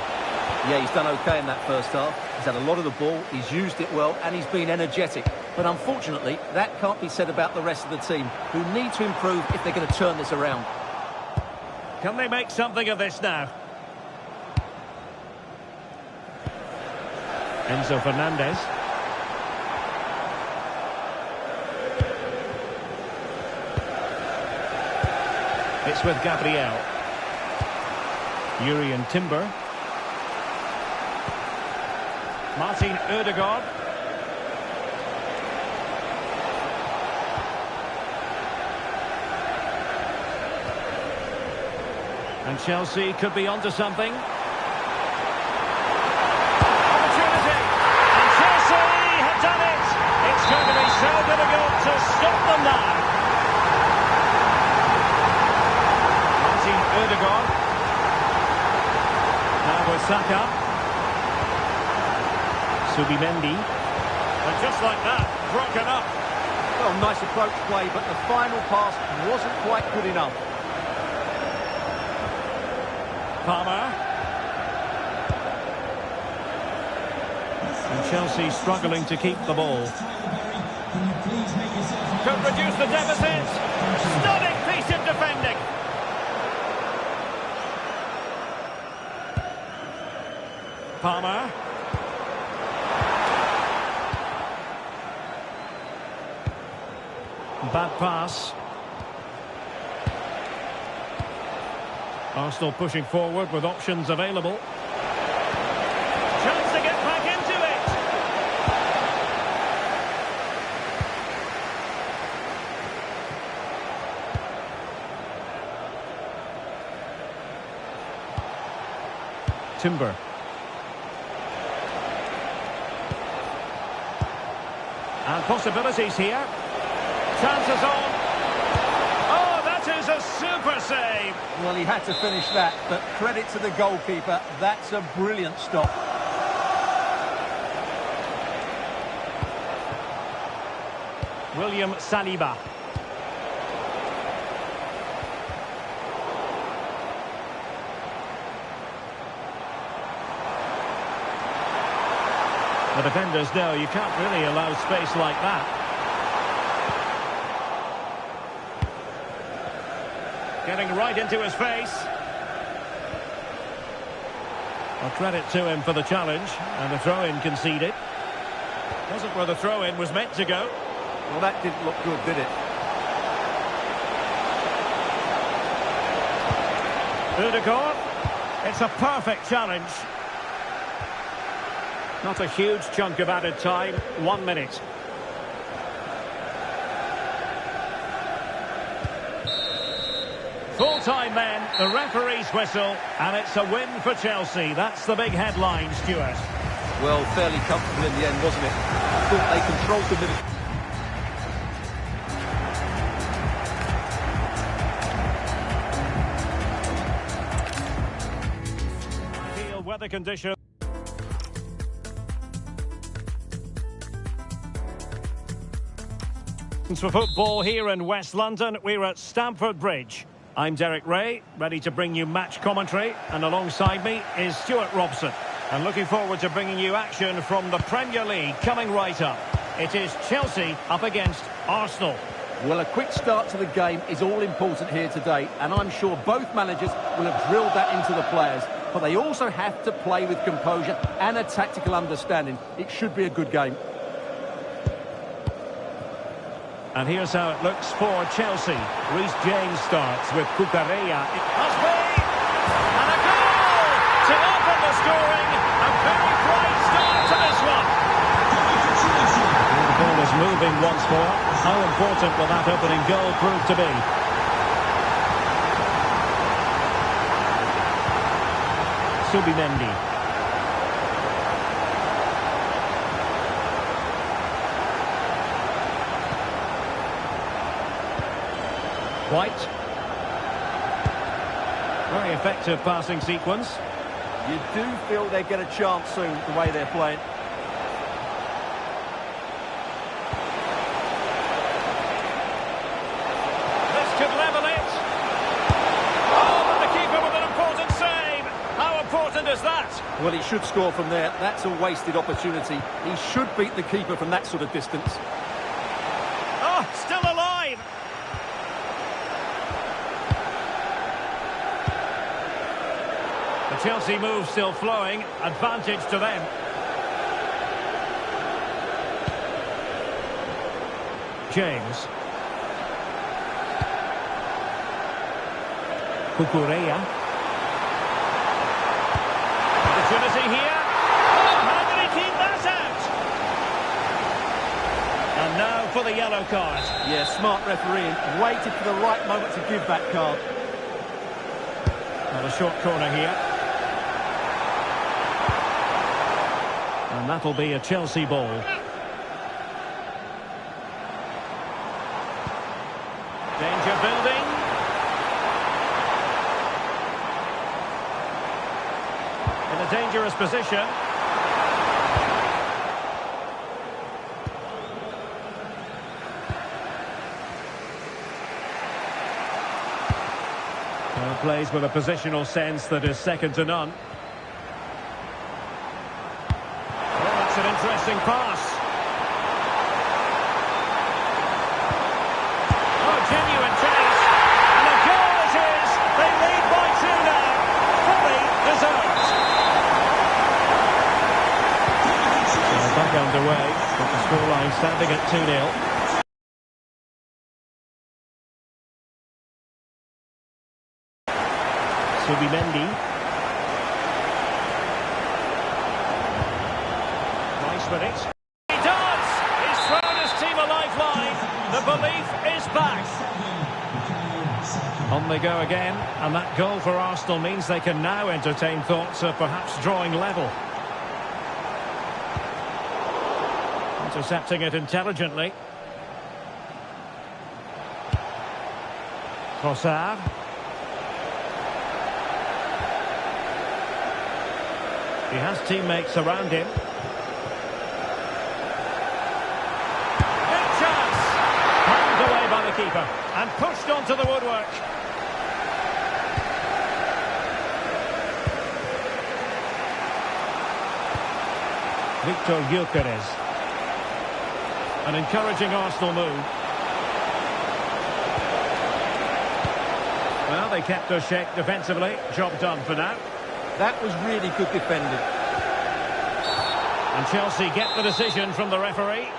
Yeah, he's done okay in that first half. He's had a lot of the ball, he's used it well, and he's been energetic. But unfortunately, that can't be said about the rest of the team, who need to improve if they're going to turn this around. Can they make something of this now? Enzo Fernandez. It's with Gabriel. Jurrien Timber. Martin Ødegaard. And Chelsea could be onto something. Opportunity! And Chelsea have done it! It's going to be so difficult to stop them now. Martin Ødegaard. Now with Saka. Subimendi. And just like that, broken up. Well, nice approach play, but the final pass wasn't quite good enough. Palmer. And Chelsea struggling to keep the ball. Could reduce the deficit. Stunning piece of defending. Palmer. Bad pass. Arsenal pushing forward with options available. Chance to get back into it. Timber. And possibilities here. Chances on. Oh, that is a super save. Well, he had to finish that, but credit to the goalkeeper. That's a brilliant stop. William Saliba. The defenders know you can't really allow space like that. Getting right into his face. Well, credit to him for the challenge, and the throw-in conceded. Wasn't where the throw-in was meant to go. Well, that didn't look good, did it? Ødegaard. It's a perfect challenge. Not a huge chunk of added time. 1 minute. Full time then, the referee's whistle, and it's a win for Chelsea. That's the big headline, Stuart. Well, fairly comfortable in the end, wasn't it? I thought they controlled the middle. Ideal weather conditions. For football here in West London, we're at Stamford Bridge. I'm Derek Ray, ready to bring you match commentary, and alongside me is Stuart Robson. And looking forward to bringing you action from the Premier League coming right up. It is Chelsea up against Arsenal. Well, a quick start to the game is all important here today, and I'm sure both managers will have drilled that into the players. but they also have to play with composure and a tactical understanding. It should be a good game. And here's how it looks for Chelsea. Reece James starts with Cucurella. It must be! And a goal to open the scoring. A very bright start to this one. And the ball is moving once more. How important will that opening goal prove to be? Subimendi. White. Very effective passing sequence. You do feel they get a chance soon, the way they're playing. This could level it. Oh, but the keeper with an important save. How important is that? Well, he should score from there. That's a wasted opportunity. He should beat the keeper from that sort of distance. Oh, still alive. The Chelsea move still flowing. Advantage to them. James. Cucurella. Opportunity here. Oh, how did he keep that out? And now for the yellow card. Yeah, smart refereeing. Waited for the right moment to give that card. Well, a short corner here. And that'll be a Chelsea ball. Danger building. In a dangerous position. Well, plays with a positional sense that is second to none. Oh, that's an interesting pass. Oh, genuine chance. And a goal it is. They lead by 2 now. Fully deserved. So back underway, but the scoreline standing at 2-0. Subimendi. Nice with it. He does! He's thrown his team a lifeline. The belief is back. On they go again, and that goal for Arsenal means they can now entertain thoughts of perhaps drawing level. Intercepting it intelligently. Trossard. He has teammates around him. Big chance! Handed away by the keeper and pushed onto the woodwork. Victor Gyökeres. An encouraging Arsenal move. Well, they kept their shape defensively. Job done for now. That was really good defending. And Chelsea get the decision from the referee.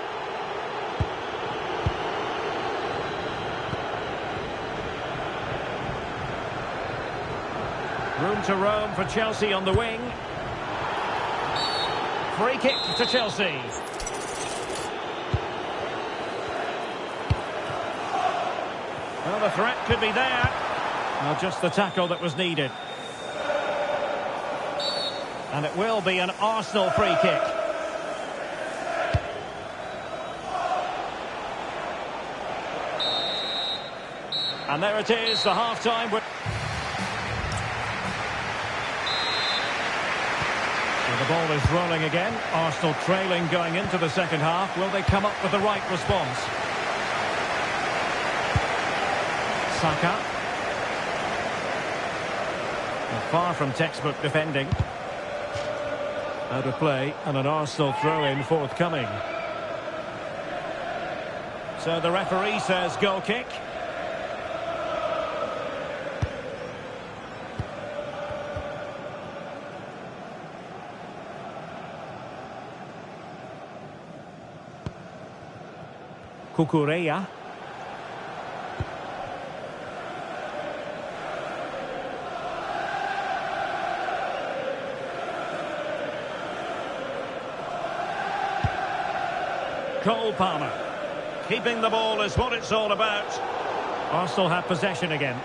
Room to roam for Chelsea on the wing. Free kick to Chelsea. Well, the threat could be there. Well, just the tackle that was needed. And it will be an Arsenal free kick. And there it is, the half-time. So the ball is rolling again. Arsenal trailing going into the second half. Will they come up with the right response? Saka. Well, far from textbook defending. Out of play, and an Arsenal throw-in forthcoming. So the referee says goal kick. Cucurella. Cole Palmer. Keeping the ball is what it's all about. Arsenal have possession again.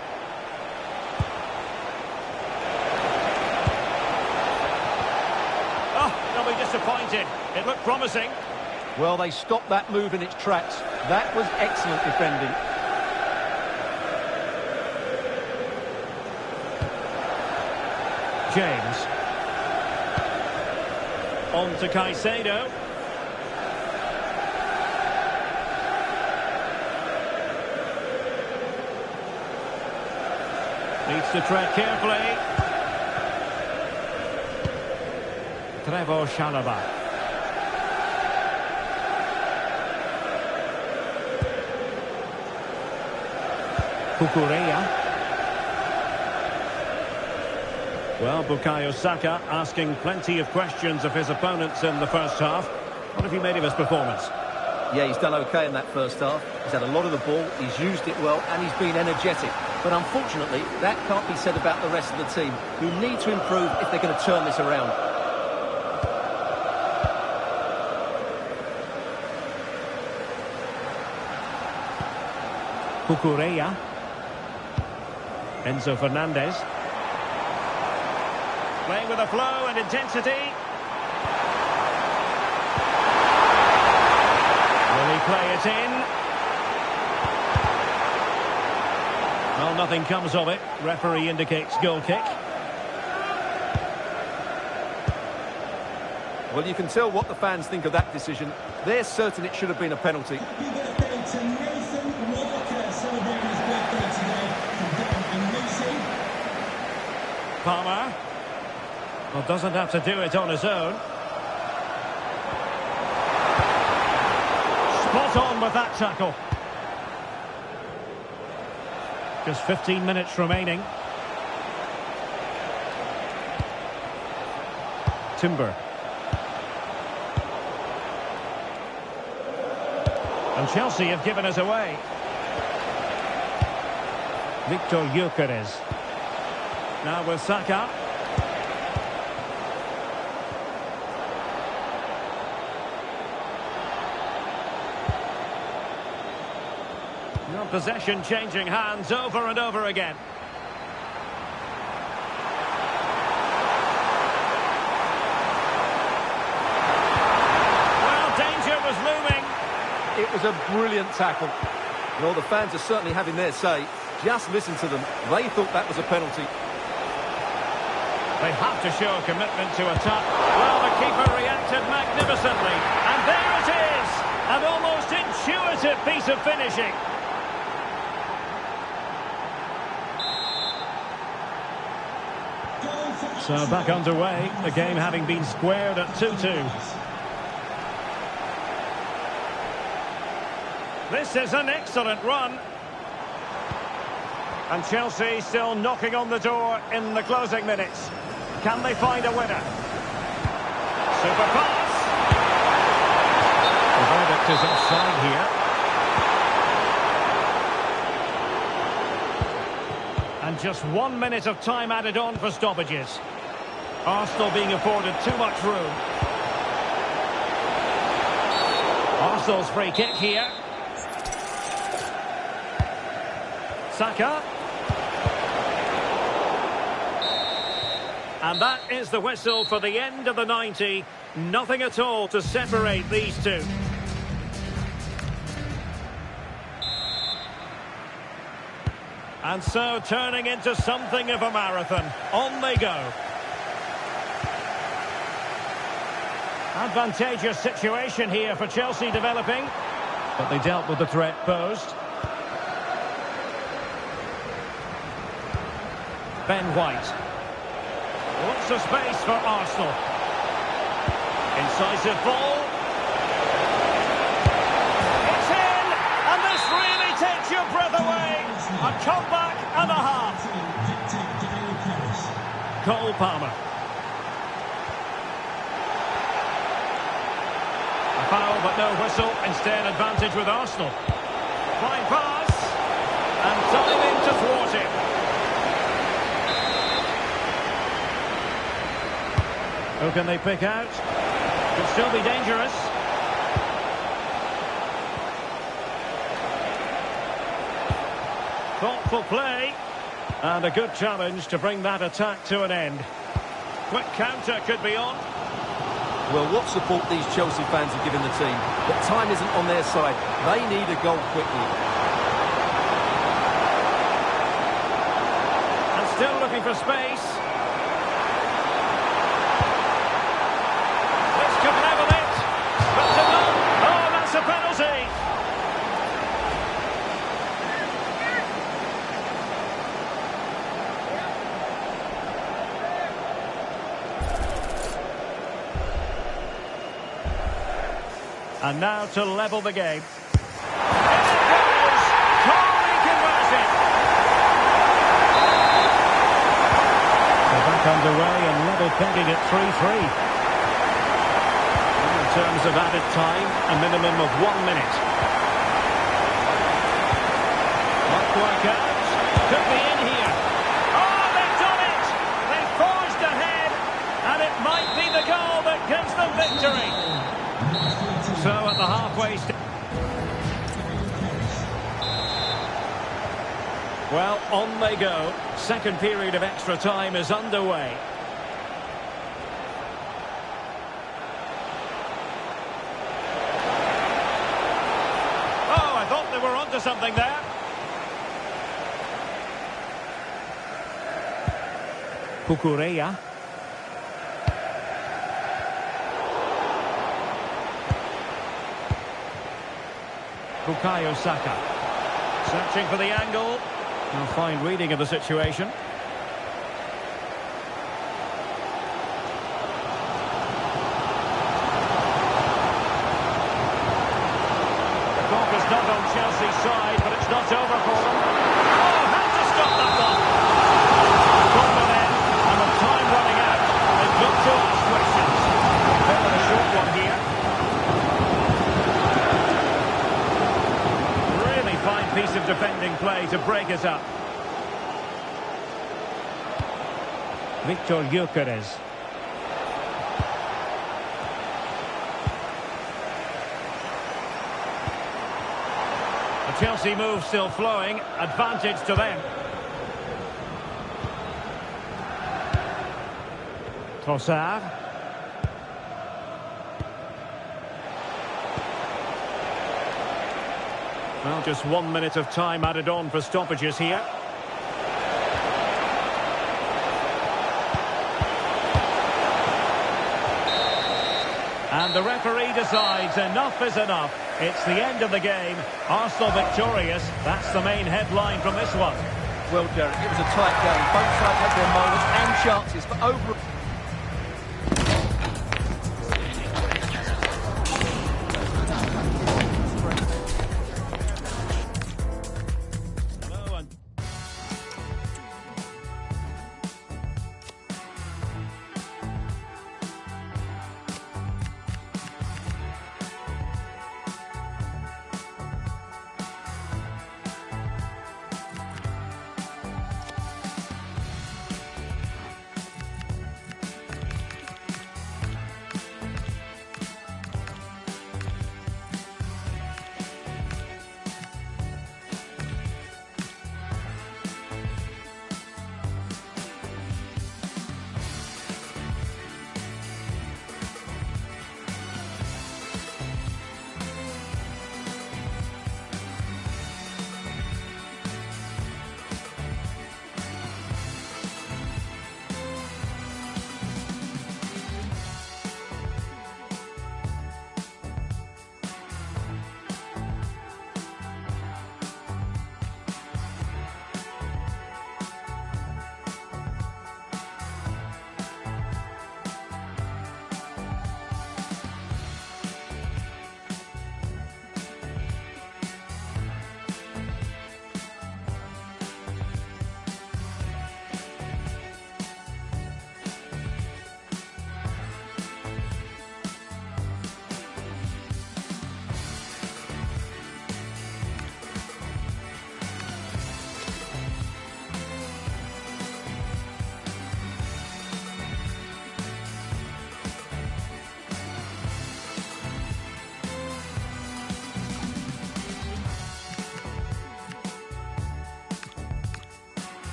Oh, they'll be disappointed. It looked promising. Well, they stopped that move in its tracks. That was excellent defending. James. On to Caicedo. Needs to tread carefully. Trevoh Chalobah. Cucurella. Well, Bukayo Saka asking plenty of questions of his opponents in the first half. What have you made of his performance? Yeah, he's done okay in that first half. He's had a lot of the ball, he's used it well, and he's been energetic. But unfortunately, that can't be said about the rest of the team, who need to improve if they're going to turn this around. Cucurella. Enzo Fernandez. Playing with a flow and intensity. Will he play it in? Well, nothing comes of it. Referee indicates goal kick. Well, you can tell what the fans think of that decision. They're certain it should have been a penalty. Happy birthday to Nathan Walker, celebrating his birthday today from Dan and Lucy. Palmer. Well, doesn't have to do it on his own. Spot on with that tackle. Just 15 minutes remaining. Timber. And Chelsea have given us away. Victor Gyökeres. Now with Saka. Now possession changing hands over and over again. Well, danger was looming. It was a brilliant tackle. Well, the fans are certainly having their say. Just listen to them. They thought that was a penalty. They have to show a commitment to attack. Well, the keeper reacted magnificently. And there it is! An almost intuitive piece of finishing. So back underway, the game having been squared at 2-2. This is an excellent run. And Chelsea still knocking on the door in the closing minutes. Can they find a winner? Super pass. The verdict is offside here. And just 1 minute of time added on for stoppages. Arsenal being afforded too much room. Arsenal's free kick here. Saka. And that is the whistle for the end of the 90. Nothing at all to separate these two. And so turning into something of a marathon. On they go. Advantageous situation here for Chelsea developing. But they dealt with the threat posed. Ben White. Lots of space for Arsenal. Incisive ball. It's in! And this really takes your breath away. A comeback and a half. Cole Palmer. A foul but no whistle. Instead, advantage with Arsenal. Fine pass. And time in to thwart it. Who can they pick out? Could still be dangerous. Thoughtful play. And a good challenge to bring that attack to an end. Quick counter could be on. Well, what support these Chelsea fans are giving the team. But time isn't on their side. They need a goal quickly. And still looking for space. This could level it. But to none. Oh, that's a penalty. And now to level the game. In it goes! Calmly converted! They're back underway and level pegging at 3-3. In terms of added time, a minimum of 1 minute. Might work out. Could be in here. Oh, they've done it! They forged ahead, and it might be the goal that gives them victory. So at the halfway stage. Well, on they go. Second period of extra time is underway. Oh, I thought they were onto something there. Cucurella. Bukayo Saka. Searching for the angle. A fine reading of the situation. The clock is not on Chelsea's side, but it's not over for them. Oh, had to stop that one. Corner then, and with time running out, they've got to ask questions. They're with a short one here. Fine piece of defending play to break it up. Victor Gyökeres. The Chelsea move still flowing. Advantage to them. Trossard. Well, just 1 minute of time added on for stoppages here. And the referee decides enough is enough. It's the end of the game. Arsenal victorious. That's the main headline from this one. Well, Derek, it was a tight game. Both sides had their moments and chances, but over...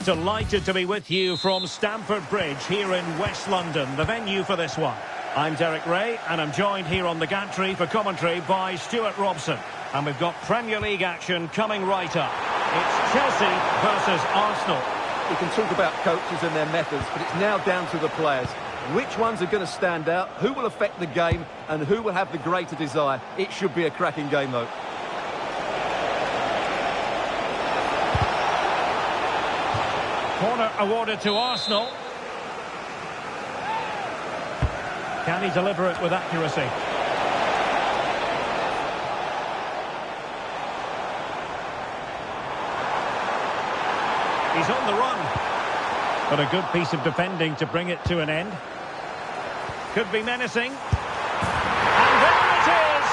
Delighted to be with you from Stamford Bridge here in West London, the venue for this one. I'm Derek Ray, and I'm joined here on the gantry for commentary by Stuart Robson. And we've got Premier League action coming right up. It's Chelsea versus Arsenal. We can talk about coaches and their methods, but it's now down to the players. Which ones are going to stand out, who will affect the game, and who will have the greater desire? It should be a cracking game, though. Corner awarded to Arsenal. Can he deliver it with accuracy? He's on the run. But a good piece of defending to bring it to an end. Could be menacing. And there it is!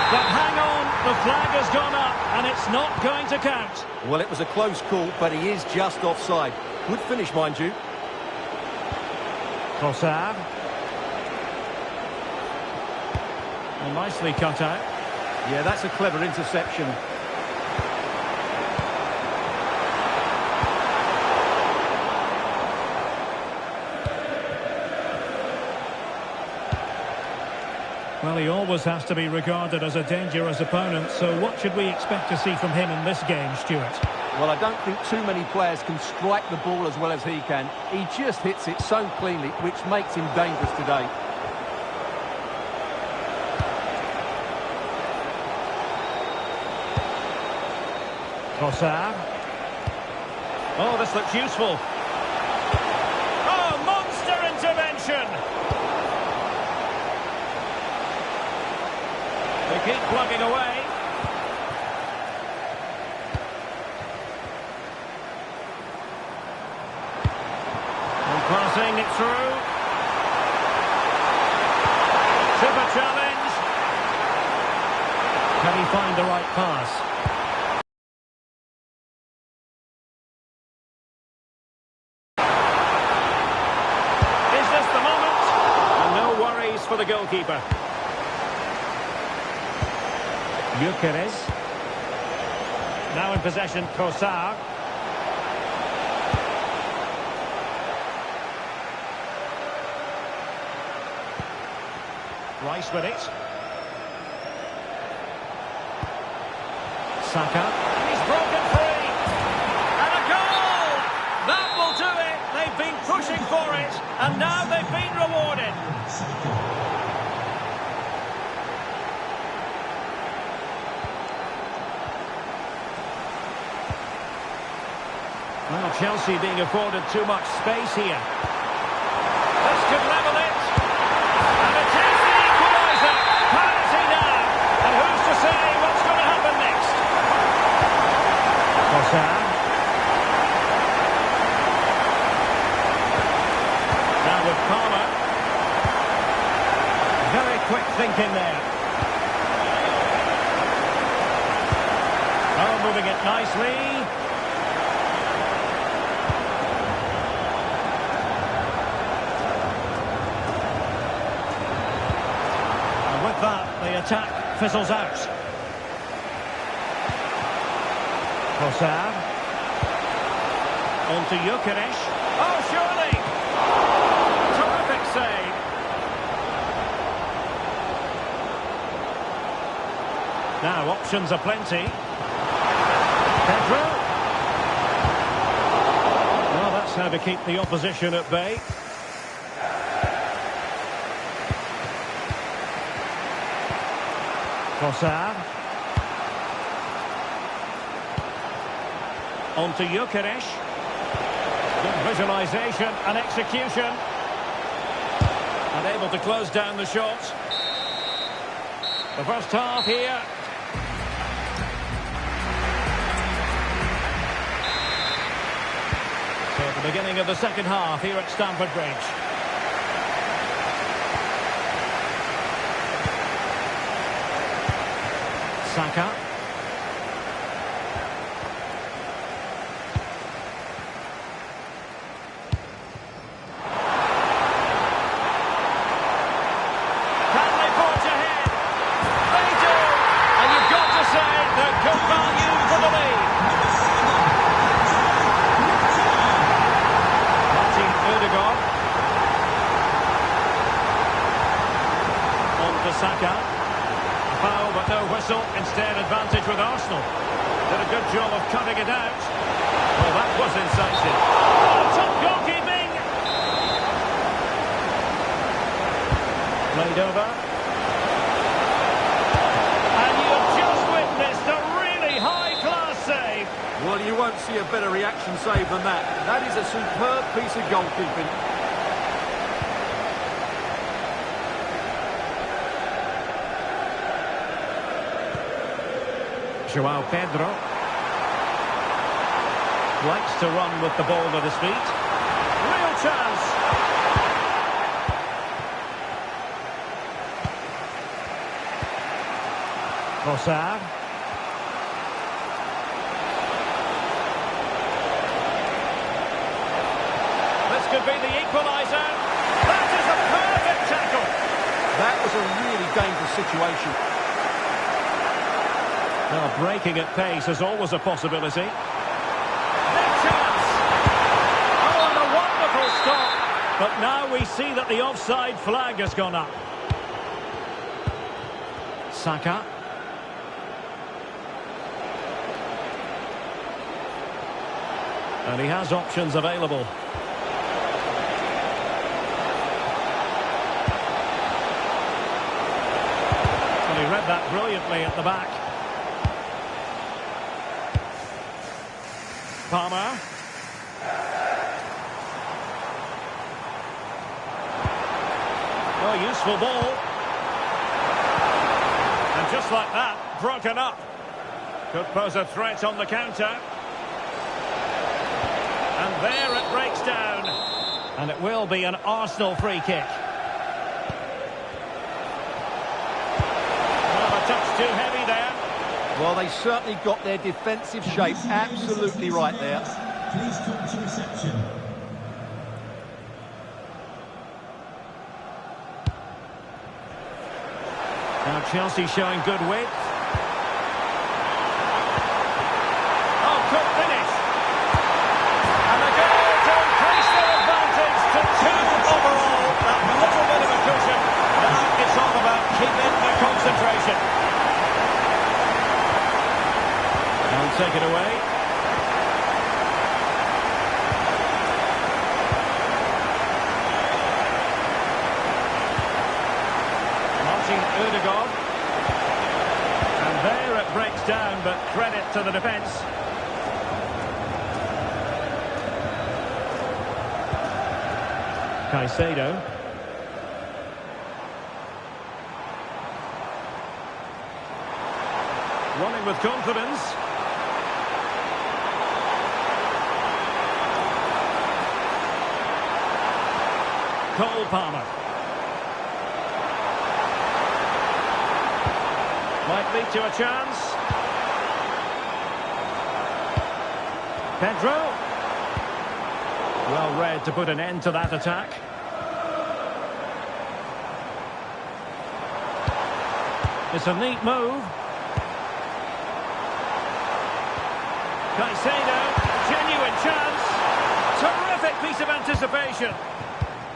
But hang on, the flag has gone up and it's not going to count. Well, it was a close call, but he is just offside. Good finish, mind you. Trossard. Well, nicely cut out. Yeah, that's a clever interception. Well, he always has to be regarded as a dangerous opponent, so what should we expect to see from him in this game, Stuart? Well, I don't think too many players can strike the ball as well as he can. He just hits it so cleanly, which makes him dangerous today. Trossard. Oh, this looks useful. Oh, monster intervention! They keep plugging away. And passing it through. Super challenge. Can he find the right pass? For the goalkeeper. Gyökeres. Now in possession, Trossard. Rice with it. Saka. He's broken free. And a goal! That will do it. They've been pushing for it. And now they've been rewarded. Well, Chelsea being afforded too much space here. This could level it. And it is the equaliser. Parity now. And who's to say what's going to happen next? Trossard. Now with Palmer. Very quick thinking there. Oh, moving it nicely. That the attack fizzles out. Trossard. On to Gyökeres. Oh, surely! Terrific save. Now options are plenty. Pedro. Well, that's how to keep the opposition at bay. Trossard. On to Gyökeres. Good visualisation and execution. And able to close down the shot. The first half here. So the beginning of the second half here at Stamford Bridge. Saka. Can they forge ahead? They do! And you've got to say they're good value for the lead. whistle, instead advantage with Arsenal. Did a good job of cutting it out. Well, that was incisive. Oh, top goalkeeping! Played over. And you've just witnessed a really high-class save. Well, you won't see a better reaction save than that. That is a superb piece of goalkeeping. João Pedro likes to run with the ball at his feet. Real chance. Trossard. This could be the equaliser. That is a perfect tackle. That was a really dangerous situation. Well, breaking at pace is always a possibility. Big chance! Oh, and a wonderful stop. But now we see that the offside flag has gone up. Saka. And he has options available. And he read that brilliantly at the back. Palmer. Oh, useful ball. And just like that, broken up. Could pose a threat on the counter. And there it breaks down. And it will be an Arsenal free kick. Well, a touch too heavy there. Well, they certainly got their defensive shape absolutely right there. Please come to reception. Now Chelsea showing good width. Oh, good finish. And a goal to increase their advantage to 2 overall. That little bit of a cushion. Now it's all about keeping the concentration. Now take it away. Martin Ødegaard. And there it breaks down, but credit to the defence. Caicedo. Running with confidence. Cole Palmer. Might lead to a chance. Pedro. Well read to put an end to that attack. It's a neat move. Caicedo, genuine chance. Terrific piece of anticipation.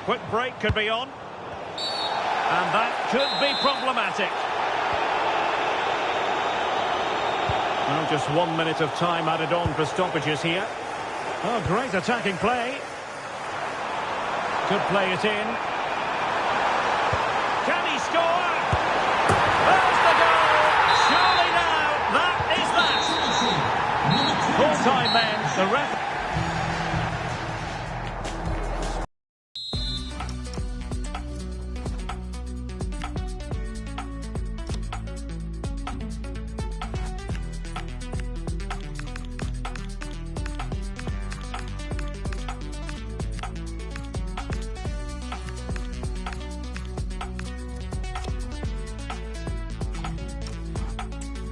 Quick break could be on. And that could be problematic. Well, just 1 minute of time added on for stoppages here. Oh, great attacking play. Could play it in. Can he score? There's the goal! Surely now, that is that! Full time then, the ref...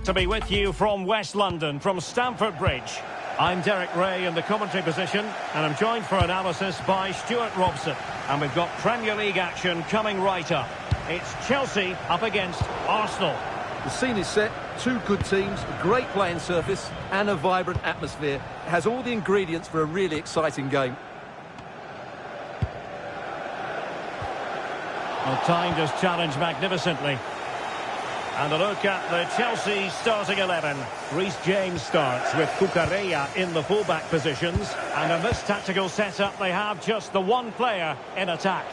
To be with you from West London, from Stamford Bridge. I'm Derek Ray in the commentary position, and I'm joined for analysis by Stuart Robson. And we've got Premier League action coming right up. It's Chelsea up against Arsenal. The scene is set, 2 good teams, a great playing surface and a vibrant atmosphere. It has all the ingredients for a really exciting game. Well, timed his challenge magnificently. And a look at the Chelsea starting 11. Reece James starts with Cucurella in the fullback positions. And in this tactical setup, they have just the one player in attack.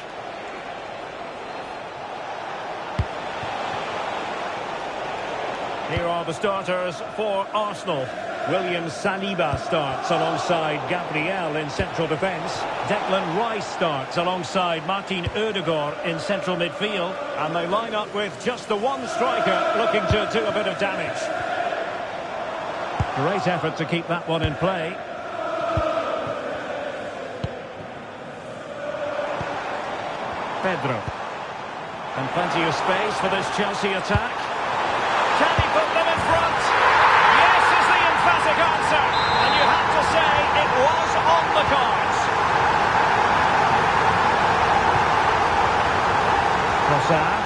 Here are the starters for Arsenal. William Saliba starts alongside Gabriel in central defence. Declan Rice starts alongside Martin Odegaard in central midfield. And they line up with just the one striker looking to do a bit of damage. Great effort to keep that one in play. Pedro. And plenty of space for this Chelsea attack. Can he put them in front? Yes is the emphatic answer. And you have to say it was on the cards. Trossard.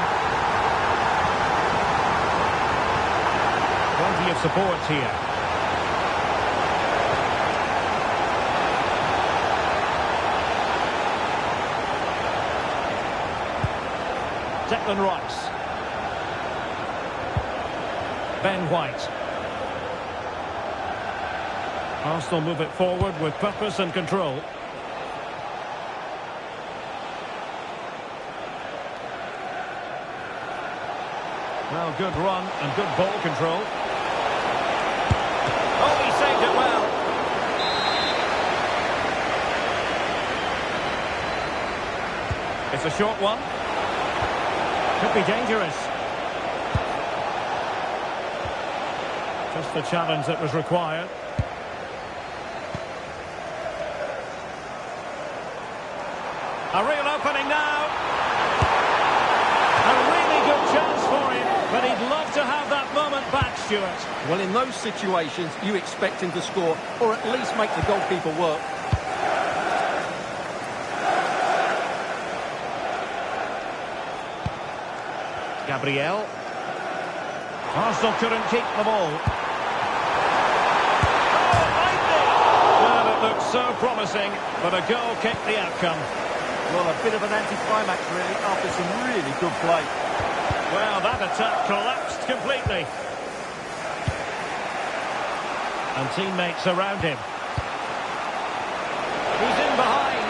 Plenty of support here. Declan Rice. Ben White. Arsenal move it forward with purpose and control. Well, good run and good ball control. Oh, he saved it well. It's a short one. Could be dangerous. Just the challenge that was required. A real opening now. A really good chance for him, but he'd love to have that moment back, Stuart. Well, in those situations, you expect him to score, or at least make the goalkeeper work. Gabriel. Arsenal couldn't keep the ball. Well, it looked so promising, but a goal kicked the outcome. Well, a bit of an anticlimax, really, after some really good play. Well, that attack collapsed completely. And teammates around him. He's in behind.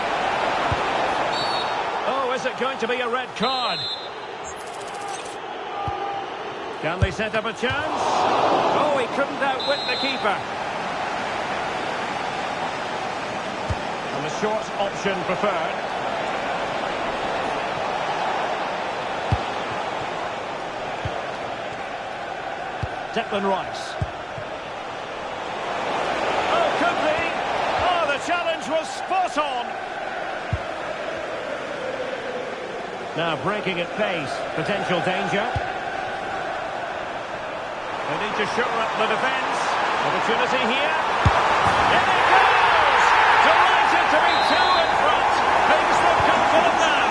Oh, is it going to be a red card? Can they set up a chance? Oh, he couldn't outwit the keeper. And the short option preferred. Declan Rice. Oh, could be. Oh, the challenge was spot on. Now breaking at pace. Potential danger. They need to shore up the defence. Opportunity here. In it goes! Delighted to be two in front. Things look confident now.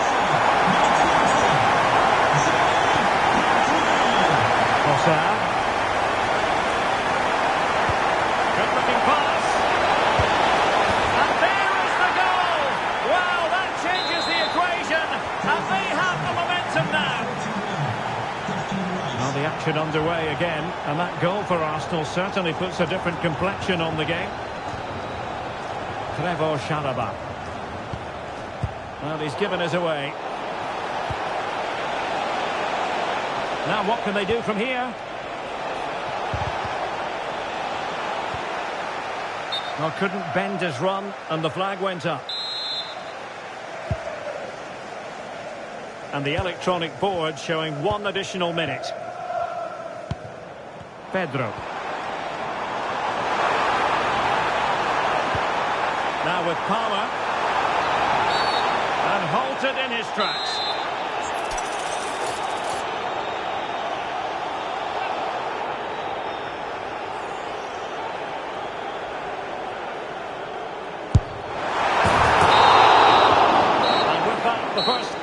Trossard. Good looking pass. And there is the goal! Wow, that changes the equation. And they have the momentum now. Well, the action underway again, and that goal for Arsenal certainly puts a different complexion on the game. Trevoh Chalobah. Well, he's given us away. Now what can they do from here? Well, couldn't bend his run, and the flag went up. And the electronic board showing one additional minute. Pedro. Now with Palmer. And halted in his tracks. And with that, the first.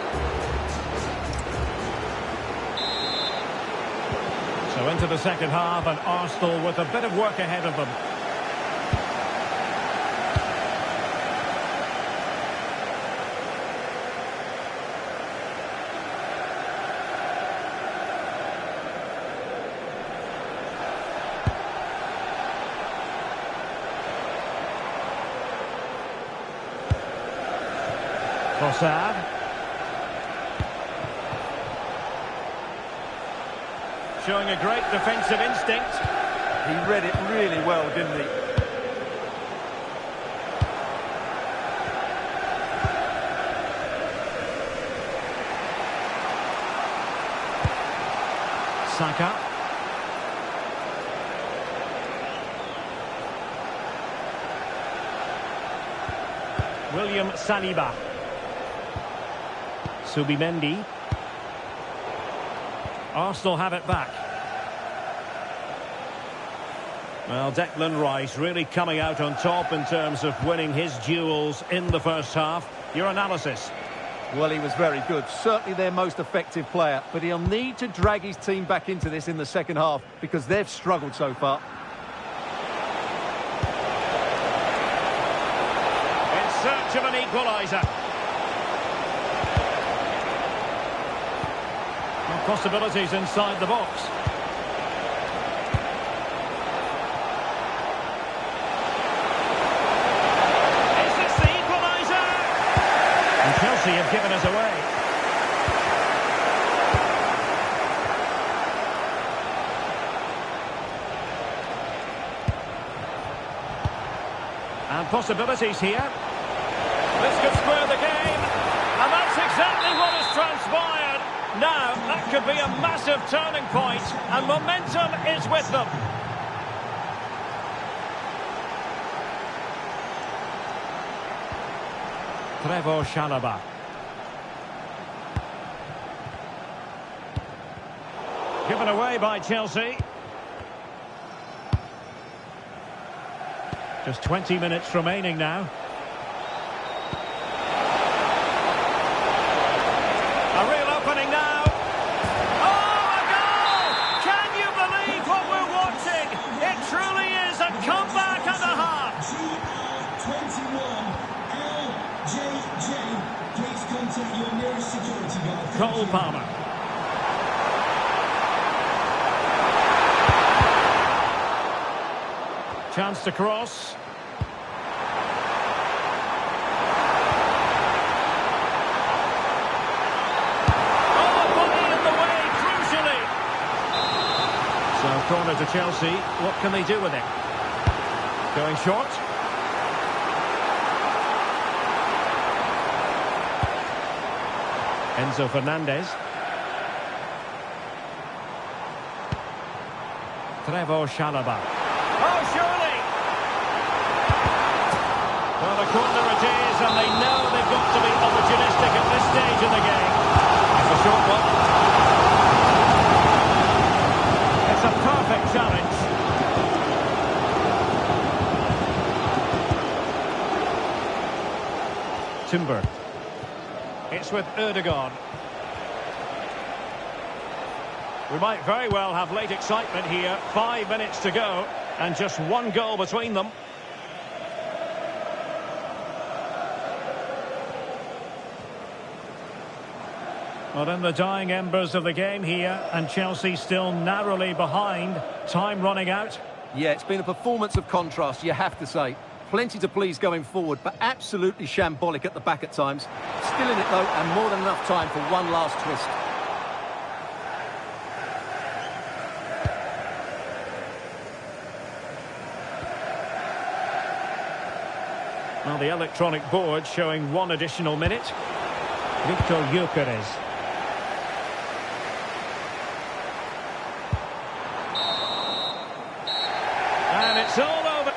So into the second half, and Arsenal with a bit of work ahead of them. Trossard. Showing a great defensive instinct. He read it really well, didn't he? Saka. William Saliba. Subimendi. Arsenal have it back. Well, Declan Rice really coming out on top in terms of winning his duels in the first half. Your analysis? Well, he was very good. Certainly their most effective player. But he'll need to drag his team back into this in the second half because they've struggled so far. In search of an equaliser. Possibilities inside the box. Is this the equaliser? And Chelsea have given us away. And possibilities here. This could square the game. And that's exactly what has transpired. Now, that could be a massive turning point, and momentum is with them. Trevoh Chalobah. Given away by Chelsea. Just 20 minutes remaining now. A real opening now. Oh, a goal! Can you believe what we're watching? It truly is a comeback and a half. GR21 LJJ. Please contact your nearest security guard. Cole Palmer. Chance to cross. Corner to Chelsea. What can they do with it? Going short. Enzo Fernandez. Trevoh Chalobah. Oh, surely! Well, the corner it is, and they know they've got to be opportunistic at this stage in the game. It's a short one. It's a perfect challenge. Timber. It's with Ødegaard. We might very well have late excitement here. 5 minutes to go, and just one goal between them. Well, in the dying embers of the game here, and Chelsea still narrowly behind. Time running out. Yeah, it's been a performance of contrast, you have to say. Plenty to please going forward, but absolutely shambolic at the back at times. Still in it, though, and more than enough time for one last twist. Well, the electronic board showing one additional minute. Victor Gyökeres. And it's all over.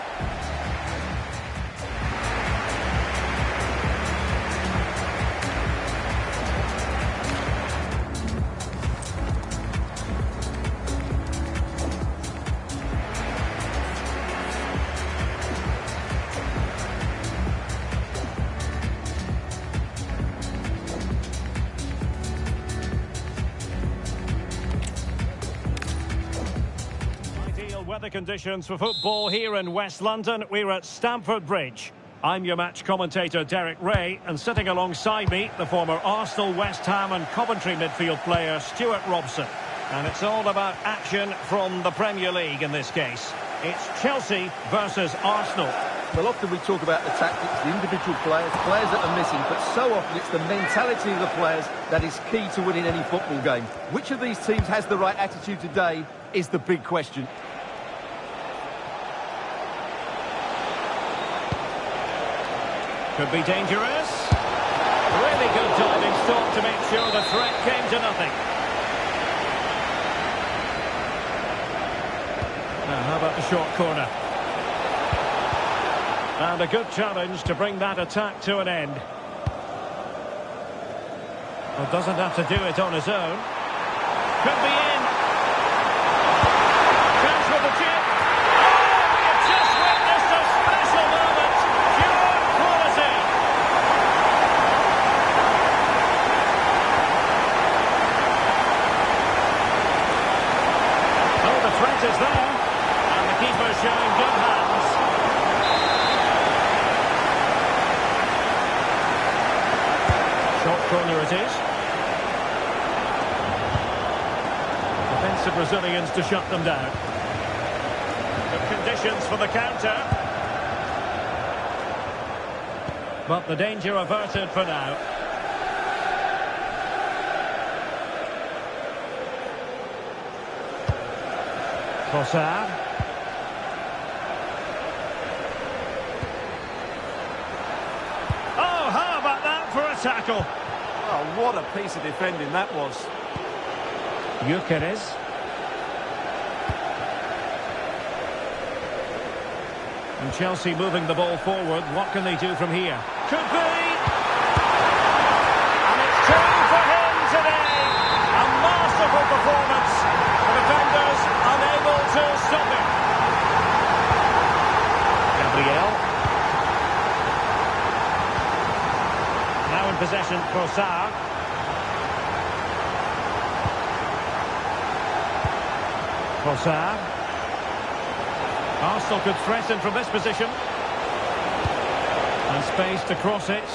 Weather conditions for football here in West London. We're at Stamford Bridge. I'm your match commentator Derek Ray, and sitting alongside me, the former Arsenal, West Ham and Coventry midfield player Stuart Robson. And it's all about action from the Premier League in this case. It's Chelsea versus Arsenal. Well, often we talk about the tactics, the individual players that are missing, but so often it's the mentality of the players that is key to winning any football game. Which of these teams has the right attitude today is the big question. Could be dangerous. Really good diving stop to make sure the threat came to nothing. Now, how about the short corner? And a good challenge to bring that attack to an end. Well, doesn't have to do it on his own. Could be in. Chance with the chip. Oh, you've just witnessed a special moment. Pure quality. Oh, the threat is there. And the keeper showing good hands. Short corner it is. Defensive Brazilians to shut them down. Good conditions for the counter. But the danger averted for now. Trossard. Oh, how about that for a tackle? Oh, what a piece of defending that was. Gyökeres. And Chelsea moving the ball forward. What can they do from here? Could be! And it's two for him today. A masterful performance. The defenders unable to stop him. Gabriel. Now in possession, Trossard. Trossard. Arsenal could threaten from this position. And space to cross it.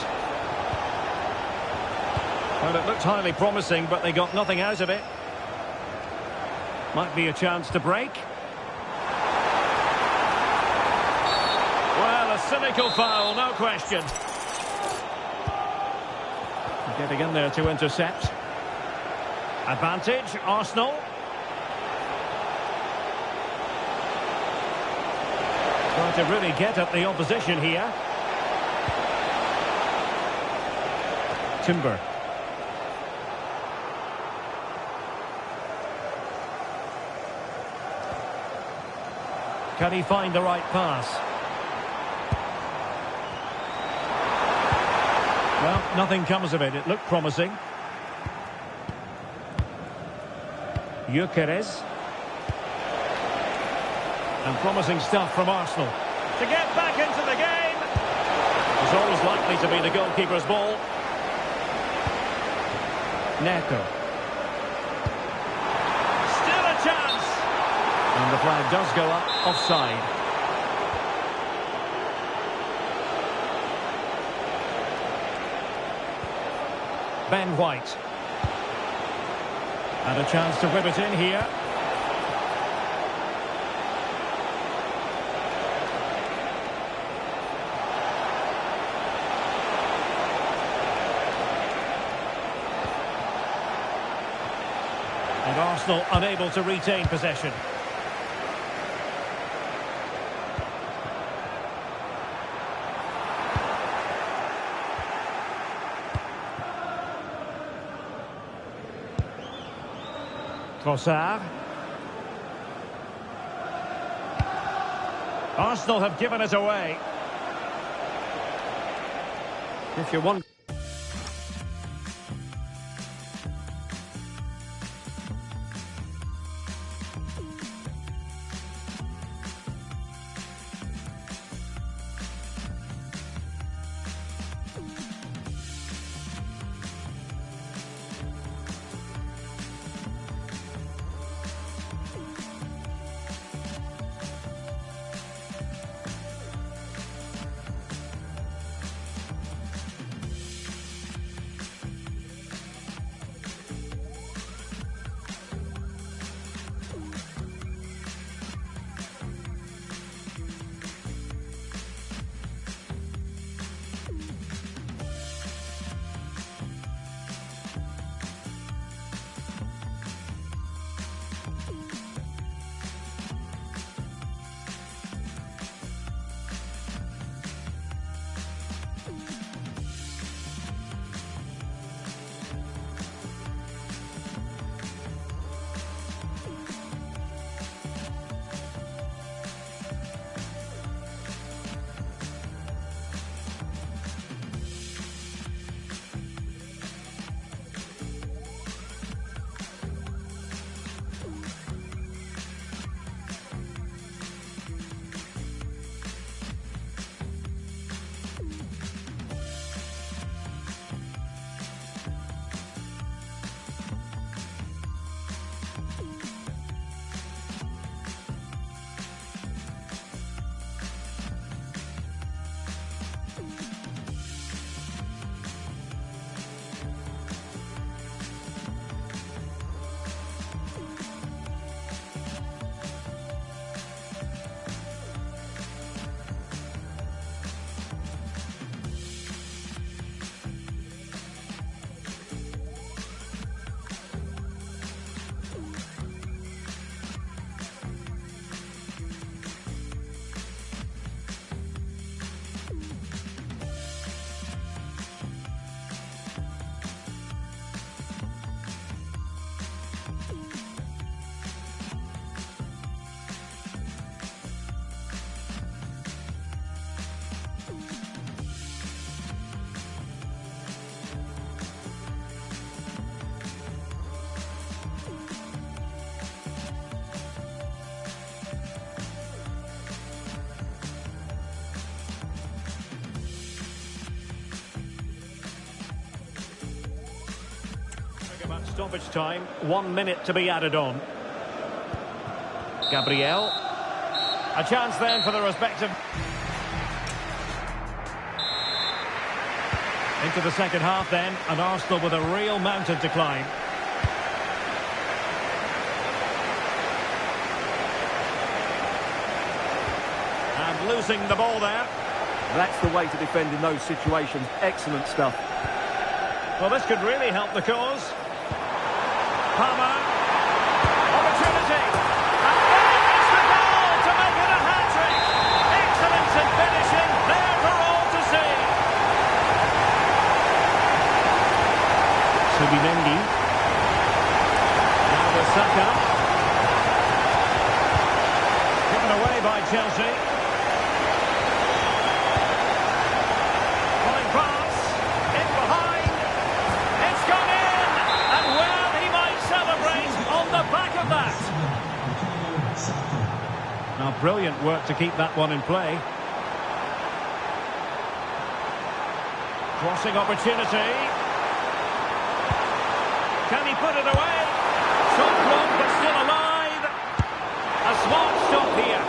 Well, it looked highly promising, but they got nothing out of it. Might be a chance to break. Well, a cynical foul, no question. Getting in there to intercept. Advantage, Arsenal. Trying to really get at the opposition here. Timber. Can he find the right pass? Well, nothing comes of it. It looked promising. Gyökeres. And promising stuff from Arsenal. To get back into the game. It's always likely to be the goalkeeper's ball. Neto. Still a chance. And the flag does go up offside. Ben White. And a chance to whip it in here. And Arsenal unable to retain possession. Trossard. Arsenal have given it away. If you want... About stoppage time, 1 minute to be added on. Gabriel. A chance then for the respective... Into the second half then, and Arsenal with a real mountain to climb. And losing the ball there. That's the way to defend in those situations. Excellent stuff. Well, this could really help the cause. Palmer. Opportunity. And there is the goal to make it a hat-trick. Excellence in finishing. There for all to see. Subimendi. Now with Saka. Given away by Chelsea. Fine pass. In behind. It's gone in. And well, he might celebrate on the back of that. Now, brilliant work to keep that one in play. Crossing opportunity. Can he put it away? Shot blocked, but still alive. A smart stop here.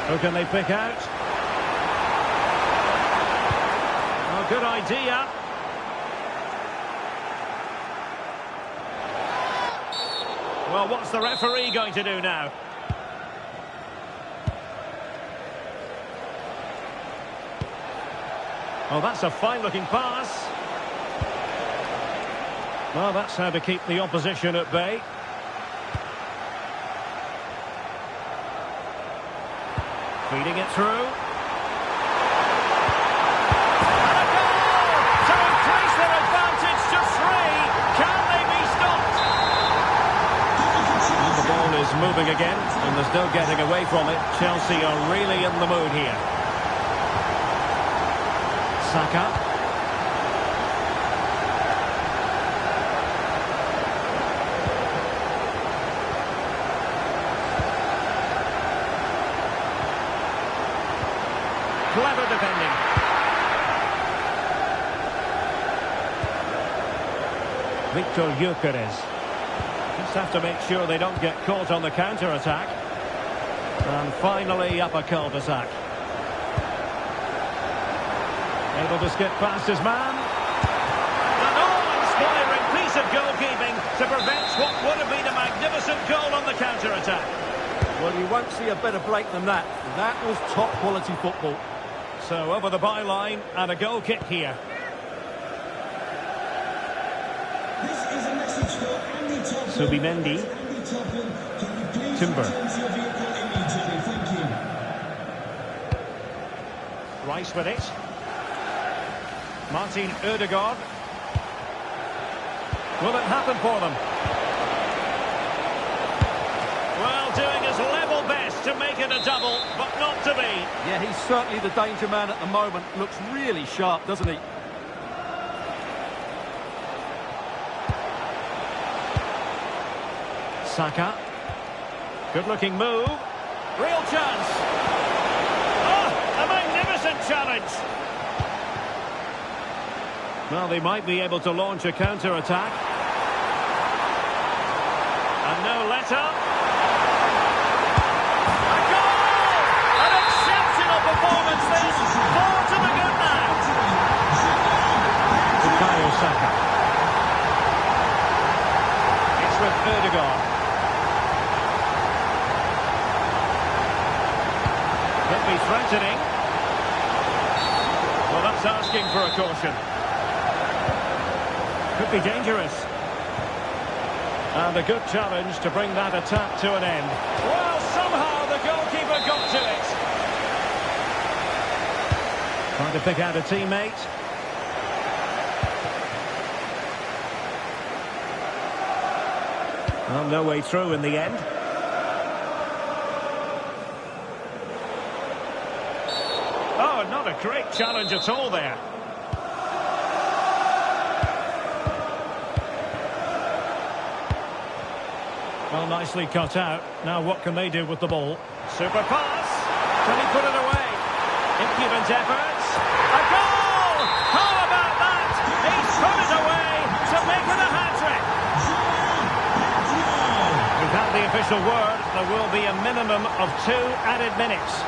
Who can they pick out? Oh, good idea. Well, what's the referee going to do now? Oh, that's a fine-looking pass. Well, that's how to keep the opposition at bay. Feeding it through. And a goal to increase their advantage to 3. Can they be stopped? And the ball is moving again, and there's no getting away from it. Chelsea are really in the mood here. Saka. Clever defending. Victor Gyökeres. Just have to make sure they don't get caught on the counter-attack. And finally up a cul-de-sac. Able to skip past his man. An awe-inspiring piece of goalkeeping to prevent what would have been a magnificent goal on the counter-attack. Well, you won't see a better break than that. That was top-quality football. So over the byline and a goal kick here. This is a message for Andy Topham. Subimendi. Andy Topham, can you please Timber. return to your vehicle immediately? Thank you. Rice with it. Martin Ødegaard. Will it happen for them? Well, doing his level best to make it a double, but not to be. Yeah, he's certainly the danger man at the moment. Looks really sharp, doesn't he? Saka. Good-looking move. Real chance. Oh, a magnificent challenge. Well, they might be able to launch a counter-attack. And no let-up. A goal! An exceptional performance this. 4 to the good now. Bukayo Saka. It's with Ødegaard. Could be threatening. Well, that's asking for a caution. Could be dangerous. And a good challenge to bring that attack to an end. Well, somehow the goalkeeper got to it. Trying to pick out a teammate. Well, no way through in the end. Oh, not a great challenge at all there. Well, nicely cut out. Now what can they do with the ball? Super pass. Can he put it away? Impudent efforts. A goal! How about that? He's put it away to make it a hat-trick. We've had the official word. There will be a minimum of 2 added minutes.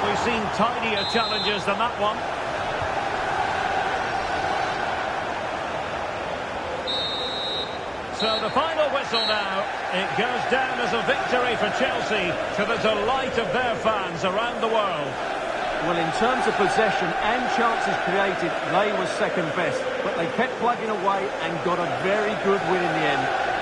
We've seen tidier challenges than that one. So the final whistle now. It goes down as a victory for Chelsea to the delight of their fans around the world. Well, in terms of possession and chances created, they were second best. But they kept plugging away and got a very good win in the end.